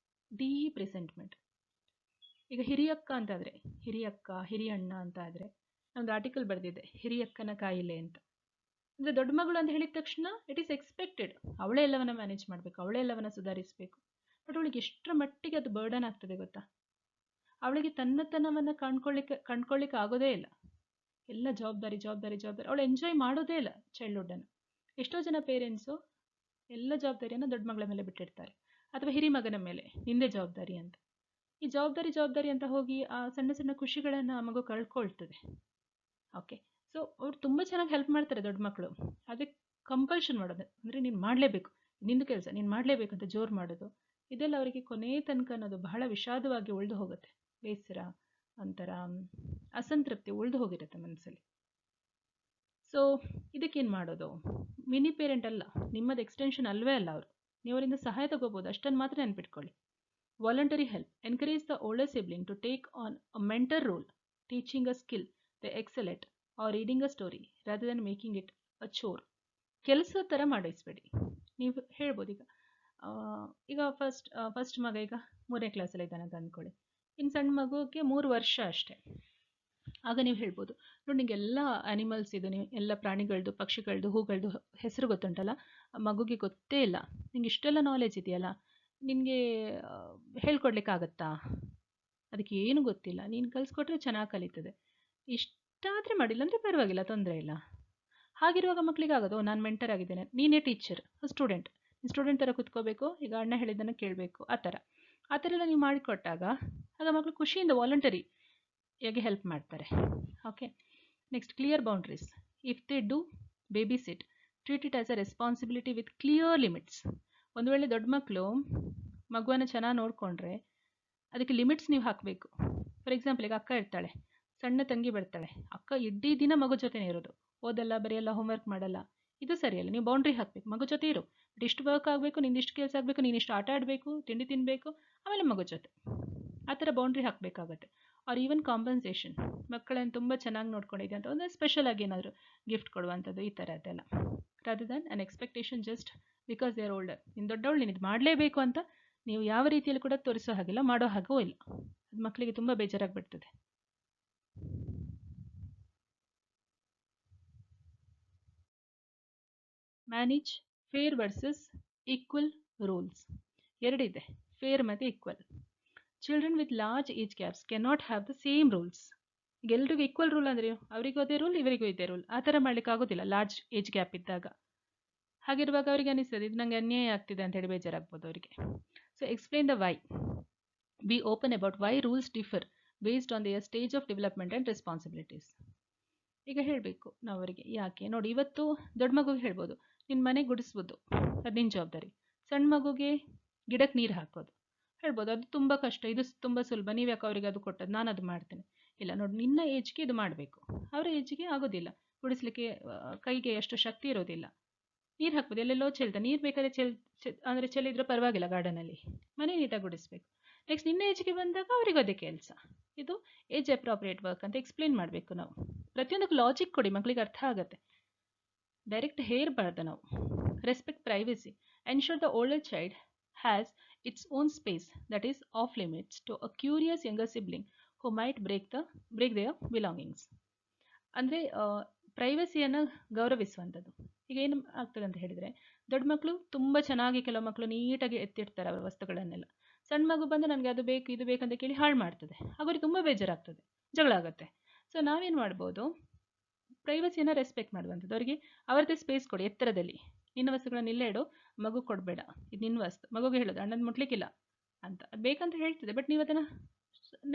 deep resentment. ಈಗ ಹಿರಿಯಕ್ಕ ಅಂತಾದರೆ, ಹಿರಿಯಕ್ಕ ಹಿರಿಯಣ್ಣ ಅಂತ ಆದರೆ, ನಮ್ಮದು ಆರ್ಟಿಕಲ್ ಬರೆದಿದೆ ಹಿರಿಯಕ್ಕನ ಕಾಯಿಲೆ ಅಂತ. ಅಂದರೆ ದೊಡ್ಡ ಮಗಳು ಅಂತ ಹೇಳಿದ ತಕ್ಷಣ ಇಟ್ ಈಸ್ ಎಕ್ಸ್ಪೆಕ್ಟೆಡ್, ಅವಳೇ ಎಲ್ಲವನ್ನ ಮ್ಯಾನೇಜ್ ಮಾಡಬೇಕು, ಅವಳೇ ಎಲ್ಲವನ್ನ ಸುಧಾರಿಸಬೇಕು. ಬಟ್ ಅವಳಿಗೆ ಎಷ್ಟರ ಮಟ್ಟಿಗೆ ಅದು ಬರ್ಡನ್ ಆಗ್ತದೆ ಗೊತ್ತಾ. ಅವಳಿಗೆ ತನ್ನತನವನ್ನು ಕಂಡ್ಕೊಳ್ಳಿಕ್ಕೆ ಆಗೋದೇ ಇಲ್ಲ. ಎಲ್ಲ ಜವಾಬ್ದಾರಿ ಜವಾಬ್ದಾರಿ ಜವಾಬ್ದಾರಿ, ಅವಳು ಎಂಜಾಯ್ ಮಾಡೋದೇ ಇಲ್ಲ ಚೈಲ್ಡ್ಹುಡ್ಡನ್ನು. ಎಷ್ಟೋ ಜನ ಪೇರೆಂಟ್ಸು ಎಲ್ಲ ಜವಾಬ್ದಾರಿಯನ್ನು ದೊಡ್ಡ ಮಗಳ ಮೇಲೆ ಬಿಟ್ಟಿರ್ತಾರೆ, ಅಥವಾ ಹಿರಿ ಮಗನ ಮೇಲೆ ನಿಂದೇ ಜವಾಬ್ದಾರಿ ಅಂತ. ಈ ಜವಾಬ್ದಾರಿ ಅಂತ ಹೋಗಿ ಆ ಸಣ್ಣ ಸಣ್ಣ ಖುಷಿಗಳನ್ನು ಆ ಮಗು ಕಳ್ಕೊಳ್ತದೆ. ಓಕೆ, ಸೊ ಅವ್ರು ತುಂಬ ಚೆನ್ನಾಗಿ ಹೆಲ್ಪ್ ಮಾಡ್ತಾರೆ ದೊಡ್ಡ ಮಕ್ಕಳು, ಅದಕ್ಕೆ ಕಂಪಲ್ಷನ್ ಮಾಡೋದು ಅಂದರೆ ನೀನು ಮಾಡಲೇಬೇಕು, ನಿಂದು ಕೆಲಸ ನೀನು ಮಾಡಲೇಬೇಕು ಅಂತ ಜೋರು ಮಾಡೋದು, ಇದೆಲ್ಲ ಅವರಿಗೆ ಕೊನೆಯ ತನಕ ಅನ್ನೋದು ಬಹಳ ವಿಷಾದವಾಗಿ ಉಳಿದು ಹೋಗುತ್ತೆ. ಬೇಸರ, ಒಂಥರ ಅಸಂತೃಪ್ತಿ ಉಳಿದು ಹೋಗಿರುತ್ತೆ ಮನಸ್ಸಲ್ಲಿ. ಸೊ ಇದಕ್ಕೇನು ಮಾಡೋದು? ಮಿನಿ ಪೇರೆಂಟ್ ಅಲ್ಲ, ನಿಮ್ಮದು ಎಕ್ಸ್ಟೆನ್ಷನ್ ಅಲ್ವೇ ಅಲ್ಲ ಅವರು. ನೀವು ಅವರಿಂದ ಸಹಾಯ ತಗೋಬೋದು, ಅಷ್ಟನ್ನು ಮಾತ್ರ ನೆನ್ಪಿಟ್ಕೊಳ್ಳಿ. Voluntary help. Encourage the older sibling to take on a mentor role, teaching a skill they excel at or reading a story rather than making it a chore. ಕೆಲಸ ಥರ ಮಾಡಿಸ್ಬೇಡಿ. ನೀವು ಹೇಳ್ಬೋದು ಈಗ ಫಸ್ಟ್ ಮಗ ಈಗ 3ನೇ ಕ್ಲಾಸಲ್ಲಿ ಇದ್ದಾನೆ ಅಂತ ಅಂದ್ಕೊಳ್ಳಿ. ಇನ್ನು ಸಣ್ಣ ಮಗುಗೆ 3 ವರ್ಷ ಅಷ್ಟೇ. ಆಗ ನೀವು ಹೇಳ್ಬೋದು, ನೋಡಿ ನಿಂಗೆ ಎಲ್ಲ ಆ್ಯನಿಮಲ್ಸ್ ಇದು, ನೀವು ಎಲ್ಲ ಪ್ರಾಣಿಗಳದ್ದು, ಪಕ್ಷಿಗಳದ್ದು, ಹೂಗಳದ್ದು ಹೆಸರು ಗೊತ್ತುಂಟಲ್ಲ, ಮಗುಗೆ ಗೊತ್ತೇ ಇಲ್ಲ, ನಿಂಗೆ ಇಷ್ಟೆಲ್ಲ ನಾಲೆಜ್ ಇದೆಯಲ್ಲ, ನಿನಗೆ ಹೇಳ್ಕೊಡ್ಲಿಕ್ಕಾಗತ್ತಾ? ಅದಕ್ಕೆ ಏನು ಗೊತ್ತಿಲ್ಲ, ನೀನು ಕಲಿಸ್ಕೊಟ್ರೆ ಚೆನ್ನಾಗಿ ಕಲಿತದೆ. ಇಷ್ಟಾದರೆ ಮಾಡಿಲ್ಲ ಅಂದರೆ ಪರವಾಗಿಲ್ಲ, ತೊಂದರೆ ಇಲ್ಲ. ಹಾಗಿರುವಾಗ ಮಕ್ಕಳಿಗೆ ಆಗೋದು, ನಾನು ಮೆಂಟರ್ ಆಗಿದ್ದೇನೆ, ನೀನೇ ಟೀಚರ್, ಸ್ಟೂಡೆಂಟ್ ಥರ ಕೂತ್ಕೋಬೇಕು, ಈಗ ಅಣ್ಣ ಹೇಳಿದ್ದನ್ನು ಕೇಳಬೇಕು, ಆ ಥರ ಎಲ್ಲ ನೀವು ಮಾಡಿಕೊಟ್ಟಾಗ ಆಗ ಮಕ್ಕಳು ಖುಷಿಯಿಂದ ವಾಲಂಟರಿ ಹೇಗೆ ಹೆಲ್ಪ್ ಮಾಡ್ತಾರೆ. Okay, next clear boundaries. If they do baby sit, treat it as a responsibility with clear limits. ಒಂದು ವೇಳೆ ದೊಡ್ಡ ಮಕ್ಕಳು ಮಗುವನ್ನು ಚೆನ್ನಾಗಿ ನೋಡಿಕೊಂಡ್ರೆ ಅದಕ್ಕೆ ಲಿಮಿಟ್ಸ್ ನೀವು ಹಾಕಬೇಕು. ಫಾರ್ ಎಕ್ಸಾಂಪಲ್, ಈಗ ಅಕ್ಕ ಇರ್ತಾಳೆ, ಸಣ್ಣ ತಂಗಿ ಬರ್ತಾಳೆ, ಅಕ್ಕ ಇಡೀ ದಿನ ಮಗು ಜೊತೆನೇ ಇರೋದು, ಓದಲ್ಲ, ಬರೆಯಲ್ಲ, ಹೋಮ್ವರ್ಕ್ ಮಾಡಲ್ಲ, ಇದು ಸರಿಯಲ್ಲ. ನೀವು ಬೌಂಡ್ರಿ ಹಾಕಬೇಕು, ಮಗು ಜೊತೆ ಇರು, ಬಟ್ ಇಷ್ಟು ವರ್ಕ್ ಆಗಬೇಕು, ನಿಂದಿಷ್ಟು ಕೆಲಸ ಆಗಬೇಕು, ನೀನಿಷ್ಟು ಆಟ ಆಡಬೇಕು, ತಿಂಡಿ ತಿನ್ನಬೇಕು, ಆಮೇಲೆ ಮಗು ಜೊತೆ, ಆ ಥರ ಬೌಂಡ್ರಿ ಹಾಕಬೇಕಾಗತ್ತೆ. ಆರ್ ಈವನ್ ಕಾಂಪನ್ಸೇಷನ್, ಮಕ್ಕಳನ್ನು ತುಂಬ ಚೆನ್ನಾಗಿ ನೋಡ್ಕೊಂಡಿದೆ ಅಂತ ಒಂದು ಸ್ಪೆಷಲ್ ಆಗಿ ಏನಾದರೂ ಗಿಫ್ಟ್ ಕೊಡುವಂಥದ್ದು, ಈ ಥರದ್ದೆಲ್ಲ. Rather than an expectation just because they are older. ನೀನು ದೊಡ್ಡವಳು, ನೀನು ಇದು ಮಾಡಲೇಬೇಕು ಅಂತ ನೀವು ಯಾವ ರೀತಿಯಲ್ಲಿ ಕೂಡ ತೋರಿಸೋ ಹಾಗಿಲ್ಲ, ಮಾಡೋ ಹಾಗೂ ಇಲ್ಲ. ಅದು ಮಕ್ಕಳಿಗೆ ತುಂಬ ಬೇಜಾರಾಗಿಬಿಡ್ತದೆ. Manage fair versus equal rules. ಎರಡಿದೆ, ಫೇರ್ ಮತ್ತು equal. Children with large age gaps can not have the same rules. ಈಗ ಎಲ್ರಿಗೂ ಈಕ್ವಲ್ ರೂಲ್ ಅಂದರೆ ಅವರಿಗೂ ಅದೇ ರೂಲ್, ಇವರಿಗೂ ಇದೇ ರೂಲ್, ಆ ಥರ ಮಾಡ್ಲಿಕ್ಕೆ ಆಗೋದಿಲ್ಲ ಲಾರ್ಜ್ ಏಜ್ ಗ್ಯಾಪ್ ಇದ್ದಾಗ. ಹಾಗಿರುವಾಗ ಅವರಿಗೆ ಅನಿಸ್ತದೆ ಇದು ನನಗೆ ಅನ್ಯಾಯ ಆಗ್ತಿದೆ ಅಂತ ಹೇಳಿ ಬೇಜಾರಾಗ್ಬೋದು ಅವರಿಗೆ. So explain the why. Be open about why rules differ based on their stage of development and responsibilities. ಈಗ ಹೇಳಬೇಕು ನಾವು ಅವರಿಗೆ, ಯಾಕೆ ನೋಡಿ, ಇವತ್ತು ದೊಡ್ಡ ಮಗುಗೆ ಹೇಳ್ಬೋದು, ನಿನ್ನ ಮನೆ ಗುಡಿಸ್ಬೋದು, ಅದು ನಿನ್ನ ಜವಾಬ್ದಾರಿ. ಸಣ್ಣ ಮಗುಗೆ ಗಿಡಕ್ಕೆ ನೀರು ಹಾಕೋದು ಹೇಳ್ಬೋದು, ಅದು ತುಂಬ ಕಷ್ಟ, ಇದು ತುಂಬ ಸುಲಭ, ನೀವು ಯಾಕೆ ಅವರಿಗೆ ಅದು ಕೊಟ್ಟದ್ದು, ನಾನು ಅದು ಮಾಡ್ತೇನೆ. ಇಲ್ಲ ನೋಡಿ, ನಿನ್ನ ಏಜ್ಗೆ ಇದು ಮಾಡಬೇಕು, ಅವರ ಏಜ್ಗೆ ಆಗೋದಿಲ್ಲ, ಗುಡಿಸ್ಲಿಕ್ಕೆ ಕೈಗೆ ಅಷ್ಟು ಶಕ್ತಿ ಇರೋದಿಲ್ಲ. ನೀರು ಹಾಕ್ಬೋದು, ಎಲ್ಲೆಲ್ಲೋ ಚೆಲ್ದ ನೀರು ಬೇಕಾದ್ರೆ ಅಂದರೆ ಚೆಲ್ಲಿದ್ರೆ ಪರವಾಗಿಲ್ಲ, ಗಾರ್ಡನಲ್ಲಿ ಮನೆ ನೀಟಾಗಿ ಗುಡಿಸ್ಬೇಕು. ನೆಕ್ಸ್ಟ್ ನಿನ್ನ ಏಜ್ಗೆ ಬಂದಾಗ ಅವರಿಗೂ ಅದೇ ಕೆಲಸ. ಇದು ಏಜ್ ಅಪ್ರಾಪ್ರಿಯೇಟ್ ವರ್ಕ್ ಅಂತ ಎಕ್ಸ್ಪ್ಲೇನ್ ಮಾಡಬೇಕು ನಾವು. ಪ್ರತಿಯೊಂದಕ್ಕೂ ಲಾಜಿಕ್ ಕೊಡಿ, ಮಕ್ಕಳಿಗೆ ಅರ್ಥ ಆಗುತ್ತೆ. ಡೈರೆಕ್ಟ್ ಹೇರಬಾರ್ದು ನಾವು. Respect privacy. Ensure the older child has its own space that is off limits to a curious younger sibling who might break their belongings. ಅಂದರೆ ಪ್ರೈವಸಿಯನ್ನು ಗೌರವಿಸುವಂಥದ್ದು. ಈಗ ಏನು ಆಗ್ತದೆ ಅಂತ ಹೇಳಿದರೆ, ದೊಡ್ಡ ಮಕ್ಕಳು ತುಂಬ ಚೆನ್ನಾಗಿ, ಕೆಲವು ಮಕ್ಕಳು ನೀಟಾಗಿ ಎತ್ತಿಡ್ತಾರೆ ಅವರ ವಸ್ತುಗಳನ್ನೆಲ್ಲ. ಸಣ್ಣ ಮಗು ಬಂದು ನನಗೆ ಅದು ಬೇಕು ಇದು ಬೇಕಂತ ಕೇಳಿ ಹಾಳು ಮಾಡ್ತದೆ, ಅವ್ರಿಗೆ ತುಂಬ ಬೇಜಾರಾಗ್ತದೆ, ಜಗಳ ಆಗುತ್ತೆ. ಸೊ ನಾವೇನು ಮಾಡ್ಬೋದು, ಪ್ರೈವಸಿಯನ್ನು ರೆಸ್ಪೆಕ್ಟ್ ಮಾಡುವಂಥದ್ದು. ಅವರಿಗೆ ಅವರದೇ ಸ್ಪೇಸ್ ಕೊಡಿ, ಎತ್ತರದಲ್ಲಿ. ನಿನ್ನ ವಸ್ತುಗಳನ್ನು ಇಲ್ಲೇ ಇಡು, ಮಗು ಕೊಡಬೇಡ, ಇದು ನಿನ್ನ ವಸ್ತು. ಮಗುಗೆ ಹೇಳೋದು ಅಣ್ಣನ ಮುಟ್ಲಿಕ್ಕಿಲ್ಲ ಅಂತ, ಅದು ಬೇಕಂತ ಹೇಳ್ತದೆ, ಬಟ್ ನೀವು ಅದನ್ನು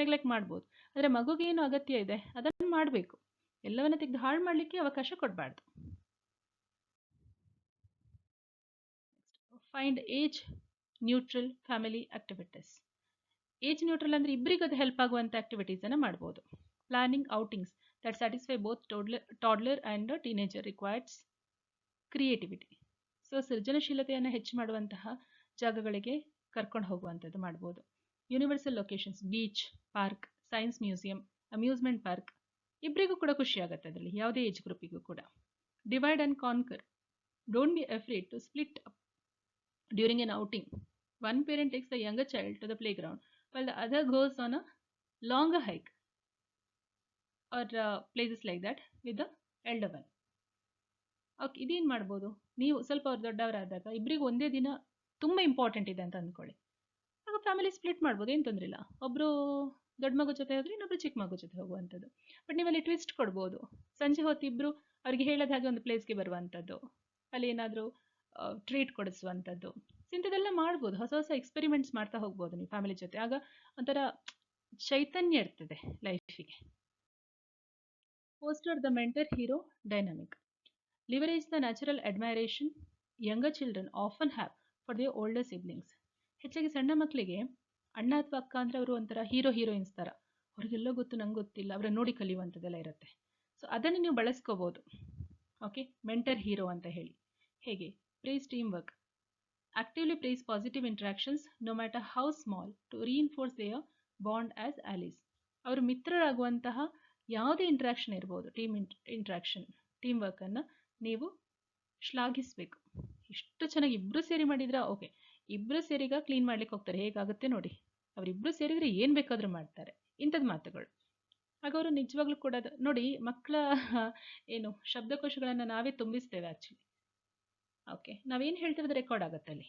ನೆಗ್ಲೆಕ್ಟ್ ಮಾಡ್ಬೋದು. ಆದರೆ ಮಗುಗೆ ಏನು ಅಗತ್ಯ ಇದೆ ಅದನ್ನು ಮಾಡಬೇಕು, ಎಲ್ಲವನ್ನ ತೆಗೆದು ಹಾಳು ಮಾಡಲಿಕ್ಕೆ ಅವಕಾಶ ಕೊಡಬಾರ್ದು. Find age neutral family activities. Age neutral ಅಂದರೆ ಇಬ್ಬರಿಗೂ ಅದು ಹೆಲ್ಪ್ ಆಗುವಂಥ ಆಕ್ಟಿವಿಟೀಸನ್ನು ಮಾಡ್ಬೋದು. Planning outings that satisfy both toddler and teenager requires creativity. So ಸೃಜನಶೀಲತೆಯನ್ನು ಹೆಚ್ಚು ಮಾಡುವಂತಹ ಜಾಗಗಳಿಗೆ ಕರ್ಕೊಂಡು ಹೋಗುವಂಥದ್ದು ಮಾಡ್ಬೋದು. Universal locations, beach, park, science museum, amusement park. ಇಬ್ಬರಿಗೂ ಕೂಡ ಖುಷಿ ಆಗುತ್ತೆ ಅದರಲ್ಲಿ, ಯಾವುದೇ ಏಜ್ ಗ್ರೂಪಿಗೂ ಕೂಡ. Divide and conquer. Don't be afraid to split up during an outing. One parent takes the younger child to the playground while the other goes on a longer hike or places like that with the elder one. Okay, ಇದೇನು ಮಾಡ್ಬೋದು, ನೀವು ಸ್ವಲ್ಪ ಅವ್ರು ದೊಡ್ಡವರಾದಾಗ ಇಬ್ಬರಿಗೂ ಒಂದೇ ದಿನ ತುಂಬ important ಇದೆ ಅಂತ ಅಂದ್ಕೊಳ್ಳಿ, ಆಗ ಫ್ಯಾಮಿಲಿ ಸ್ಪ್ಲಿಟ್ ಮಾಡ್ಬೋದು, ಏನು ತೊಂದರೆ ಇಲ್ಲ. ಒಬ್ಬರು ದೊಡ್ಡ ಮಗು ಜೊತೆ ಹೋದರೆ ಇನ್ನೊಬ್ರು ಚಿಕ್ಕ ಮಗು ಜೊತೆ ಹೋಗುವಂಥದ್ದು. ಬಟ್ ನೀವಲ್ಲಿ ಟ್ವಿಸ್ಟ್ ಕೊಡ್ಬೋದು, ಸಂಜೆ ಹೊತ್ತು ಇಬ್ಬರು ಅವ್ರಿಗೆ ಹೇಳೋದು ಹಾಗೆ ಒಂದು ಪ್ಲೇಸ್ಗೆ ಬರುವಂಥದ್ದು, ಅಲ್ಲಿ ಏನಾದರೂ ಟ್ರೀಟ್ ಕೊಡಿಸುವಂಥದ್ದು, ಇಂಥದ್ದೆಲ್ಲ ಮಾಡ್ಬೋದು. ಹೊಸ ಹೊಸ ಎಕ್ಸ್ಪೆರಿಮೆಂಟ್ಸ್ ಮಾಡ್ತಾ ಹೋಗ್ಬೋದು ನೀವು ಫ್ಯಾಮಿಲಿ ಜೊತೆ, ಆಗ ಒಂಥರ ಚೈತನ್ಯ ಇರ್ತದೆ ಲೈಫಿಗೆ. Foster the mentor hero dynamic. Leverage the natural admiration younger children often have for their older siblings. ಹೆಚ್ಚಾಗಿ ಸಣ್ಣ ಮಕ್ಕಳಿಗೆ ಅಣ್ಣ ಅಥವಾ ಅಕ್ಕ ಅಂದರೆ ಅವರು ಒಂಥರ ಹೀರೋಯಿನ್ಸ್ ಥರ. ಅವ್ರಿಗೆಲ್ಲೋ ಗೊತ್ತು ನಂಗೆ ಗೊತ್ತಿಲ್ಲ, ಅವರನ್ನು ನೋಡಿ ಕಲಿಯುವಂಥದ್ದೆಲ್ಲ ಇರುತ್ತೆ. ಸೊ ಅದನ್ನು ನೀವು ಬಳಸ್ಕೋಬೋದು. ಓಕೆ, ಮೆಂಟರ್ ಹೀರೋ ಅಂತ ಹೇಳಿ. ಹೇಗೆ? Praise team work. Actively praise positive interactions no matter how small to reinforce their bond as allies. ಅವರು ಮಿತ್ರರಾಗುವಂತಹ ಯಾವುದೇ ಇಂಟ್ರಾಕ್ಷನ್ ಇರ್ಬೋದು, ಟೀಮ್ ವರ್ಕನ್ನು ನೀವು ಶ್ಲಾಘಿಸಬೇಕು. ಇಷ್ಟು ಚೆನ್ನಾಗಿ ಇಬ್ಬರು ಸೇರಿ ಮಾಡಿದ್ರೆ ಓಕೆ, ಇಬ್ಬರು ಸೇರಿಗ ಕ್ಲೀನ್ ಮಾಡ್ಲಿಕ್ಕೆ ಹೋಗ್ತಾರೆ, ಹೇಗಾಗುತ್ತೆ ನೋಡಿ. ಅವರಿಬ್ಬರು ಸೇರಿದರೆ ಏನು ಬೇಕಾದರೂ ಮಾಡ್ತಾರೆ, ಇಂಥದ್ದು ಮಾತುಗಳು. ಆಗ ಅವರು ನಿಜವಾಗ್ಲೂ ಕೂಡ ನೋಡಿ, ಮಕ್ಕಳ ಏನು ಶಬ್ದಕೋಶಗಳನ್ನು ನಾವೇ ತುಂಬಿಸ್ತೇವೆ ಆ್ಯಕ್ಚುಲಿ. ಓಕೆ, ನಾವೇನು ಹೇಳ್ತೀವಿ ಅದು ರೆಕಾರ್ಡ್ ಆಗುತ್ತೆ ಅಲ್ಲಿ.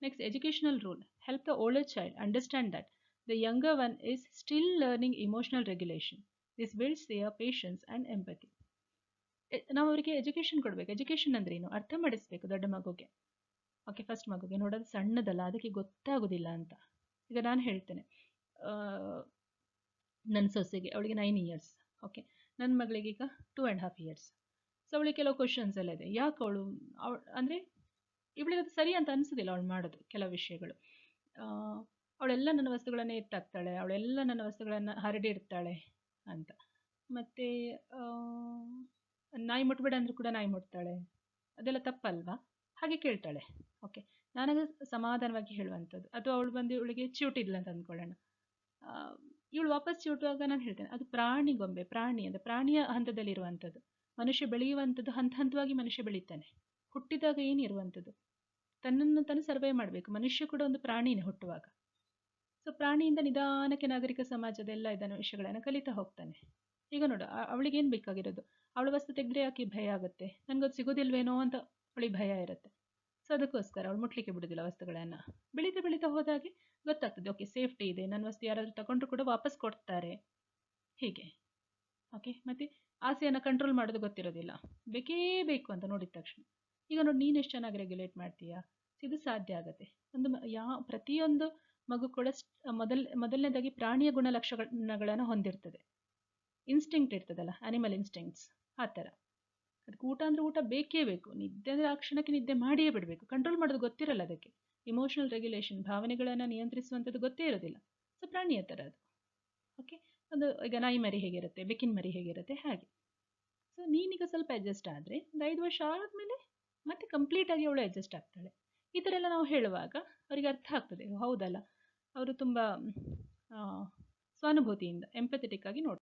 Next, educational rule. Help the older child understand that the younger one is still learning emotional regulation. This builds there patience and empathy. ನಾವು ಅವರಿಗೆ ಎಜುಕೇಷನ್ ಕೊಡಬೇಕು. ಎಜುಕೇಷನ್ ಅಂದ್ರೆ ಏನು ಅರ್ಥ ಮಾಡಿಸ್ಬೇಕು ದೊಡ್ಡ ಮಗುಗೆ. ಓಕೆ, ಫಸ್ಟ್ ಮಗುಗೆ ನೋಡೋದು ಸಣ್ಣದಲ್ಲ, ಅದಕ್ಕೆ ಗೊತ್ತಾಗೋದಿಲ್ಲ ಅಂತ. ಈಗ ನಾನು ಹೇಳ್ತೇನೆ, ನನ್ನ ಸೊಸೆಗೆ, ಅವಳಿಗೆ 9 ಇಯರ್ಸ್. ಓಕೆ, ನನ್ನ ಮಗಳಿಗೆ ಈಗ 2.5 ಇಯರ್ಸ್. ಸೊ ಅವಳಿಗೆ ಕೆಲವು ಕ್ವಶನ್ಸ್ ಎಲ್ಲ ಇದೆ. ಯಾಕೆ ಅವಳು ಅಂದರೆ ಇವಳಿಗೆ ಅದು ಸರಿ ಅಂತ ಅನಿಸೋದಿಲ್ಲ ಅವಳು ಮಾಡೋದು ಕೆಲವು ವಿಷಯಗಳು. ಅವಳೆಲ್ಲ ನನ್ನ ವಸ್ತುಗಳನ್ನೇ ಎತ್ತಾಕ್ತಾಳೆ, ಅವಳೆಲ್ಲ ನನ್ನ ವಸ್ತುಗಳನ್ನು ಹರಡಿರ್ತಾಳೆ ಅಂತ. ಮತ್ತು ನಾಯಿ ಮುಟ್ಬೇಡ ಅಂದರೂ ಕೂಡ ನಾಯಿ ಮುಟ್ತಾಳೆ. ಅದೆಲ್ಲ ತಪ್ಪಲ್ವಾ? ಹಾಗೆ ಕೇಳ್ತಾಳೆ. ಓಕೆ, ನಾನಾಗ ಸಮಾಧಾನವಾಗಿ ಹೇಳುವಂಥದ್ದು. ಅಥವಾ ಅವಳು ಬಂದು ಇವಳಿಗೆ ಚಿವುಟಿದ್ಲು ಅಂತ ಅಂದ್ಕೊಳ್ಳೋಣ. ಇವಳು ವಾಪಸ್ ಚಿವುಟುವಾಗ ನಾನು ಹೇಳ್ತೇನೆ, ಅದು ಪ್ರಾಣಿ ಗೊಂಬೆ, ಪ್ರಾಣಿ ಅಂದರೆ ಪ್ರಾಣಿಯ ಹಂತದಲ್ಲಿರುವಂಥದ್ದು. ಮನುಷ್ಯ ಬೆಳೆಯುವಂಥದ್ದು ಹಂತ ಹಂತವಾಗಿ ಮನುಷ್ಯ ಬೆಳೀತಾನೆ. ಹುಟ್ಟಿದಾಗ ಏನಿರುವಂಥದ್ದು ತನ್ನನ್ನು ತಾನು ಸರ್ವೈವ್ ಮಾಡಬೇಕು. ಮನುಷ್ಯ ಕೂಡ ಒಂದು ಪ್ರಾಣಿನೇ ಹುಟ್ಟುವಾಗ. ಸೊ ಪ್ರಾಣಿಯಿಂದ ನಿಧಾನಕ್ಕೆ ನಾಗರಿಕ ಸಮಾಜದೆಲ್ಲ ಇದನ್ನು ವಿಷಯಗಳನ್ನು ಕಲಿತಾ ಹೋಗ್ತಾನೆ. ಈಗ ನೋಡು, ಅವಳಿಗೆ ಏನು ಬೇಕಾಗಿರೋದು, ಅವಳ ವಸ್ತು ತೆಗೆದ್ರೆ ಯಾಕೆ ಭಯ ಆಗುತ್ತೆ, ನನಗದು ಸಿಗೋದಿಲ್ವೇನೋ ಅಂತ ಅವಳಿಗೆ ಭಯ ಇರುತ್ತೆ. ಸೊ ಅದಕ್ಕೋಸ್ಕರ ಅವಳು ಮುಟ್ಲಿಕ್ಕೆ ಬಿಡೋದಿಲ್ಲ ವಸ್ತುಗಳನ್ನು. ಬೆಳೀತಾ ಬೆಳೀತಾ ಹೋದಾಗೆ ಗೊತ್ತಾಗ್ತದೆ, ಓಕೆ ಸೇಫ್ಟಿ ಇದೆ, ನನ್ನ ವಸ್ತು ಯಾರಾದರೂ ತಗೊಂಡ್ರು ಕೂಡ ವಾಪಸ್ ಕೊಡ್ತಾರೆ, ಹೀಗೆ. ಓಕೆ, ಮತ್ತು ಆಸೆಯನ್ನು ಕಂಟ್ರೋಲ್ ಮಾಡೋದು ಗೊತ್ತಿರೋದಿಲ್ಲ, ಬೇಕೇ ಬೇಕು ಅಂತ ನೋಡಿದ ತಕ್ಷಣ. ಈಗ ನೋಡಿ, ನೀನು ಎಷ್ಟು ಚೆನ್ನಾಗಿ ರೆಗ್ಯುಲೇಟ್ ಮಾಡ್ತೀಯಾ, ಇದು ಸಾಧ್ಯ ಆಗುತ್ತೆ. ಒಂದು ಪ್ರತಿಯೊಂದು ಮಗು ಕೂಡ ಮೊದಲನೇದಾಗಿ ಪ್ರಾಣಿಯ ಗುಣಲಕ್ಷಣಗಳನ್ನು ಹೊಂದಿರ್ತದೆ. ಇನ್ಸ್ಟಿಂಕ್ಟ್ ಇರ್ತದಲ್ಲ, ಆನಿಮಲ್ ಇನ್ಸ್ಟಿಂಕ್ಟ್ಸ್, ಆ ಥರ. ಅದಕ್ಕೆ ಊಟ ಅಂದರೆ ಊಟ ಬೇಕೇ ಬೇಕು, ನಿದ್ದೆ ಅಂದರೆ ಆ ಕ್ಷಣಕ್ಕೆ ನಿದ್ದೆ ಮಾಡಿಯೇ ಬಿಡಬೇಕು. ಕಂಟ್ರೋಲ್ ಮಾಡೋದು ಗೊತ್ತಿರಲ್ಲ ಅದಕ್ಕೆ. ಇಮೋಷನಲ್ ರೆಗ್ಯುಲೇಷನ್, ಭಾವನೆಗಳನ್ನು ನಿಯಂತ್ರಿಸುವಂಥದ್ದು ಗೊತ್ತೇ ಇರೋದಿಲ್ಲ. ಸೊ ಪ್ರಾಣಿಯ ಥರ ಅದು. ಓಕೆ, ಒಂದು ಈಗ ನಾಯಿ ಮರಿ ಹೇಗಿರುತ್ತೆ, ಬೆಕ್ಕಿನ ಮರಿ ಹೇಗಿರುತ್ತೆ, ಹಾಗೆ. ಸೊ ನೀನೀಗ ಸ್ವಲ್ಪ ಅಡ್ಜಸ್ಟ್ ಆದರೆ ಒಂದು 5 ವರ್ಷ ಆದಮೇಲೆ ಮತ್ತೆ ಕಂಪ್ಲೀಟಾಗಿ ಅವಳು ಅಡ್ಜಸ್ಟ್ ಆಗ್ತಾಳೆ. ಈ ಥರ ಎಲ್ಲ ನಾವು ಹೇಳುವಾಗ ಅವರಿಗೆ ಅರ್ಥ ಆಗ್ತದೆ, ಹೌದಲ್ಲ, ಅವರು ತುಂಬ ಸ್ವಾನುಭೂತಿಯಿಂದ ಎಂಪಥೆಟಿಕ್ ಆಗಿ ನೋಡ್ತಾರೆ.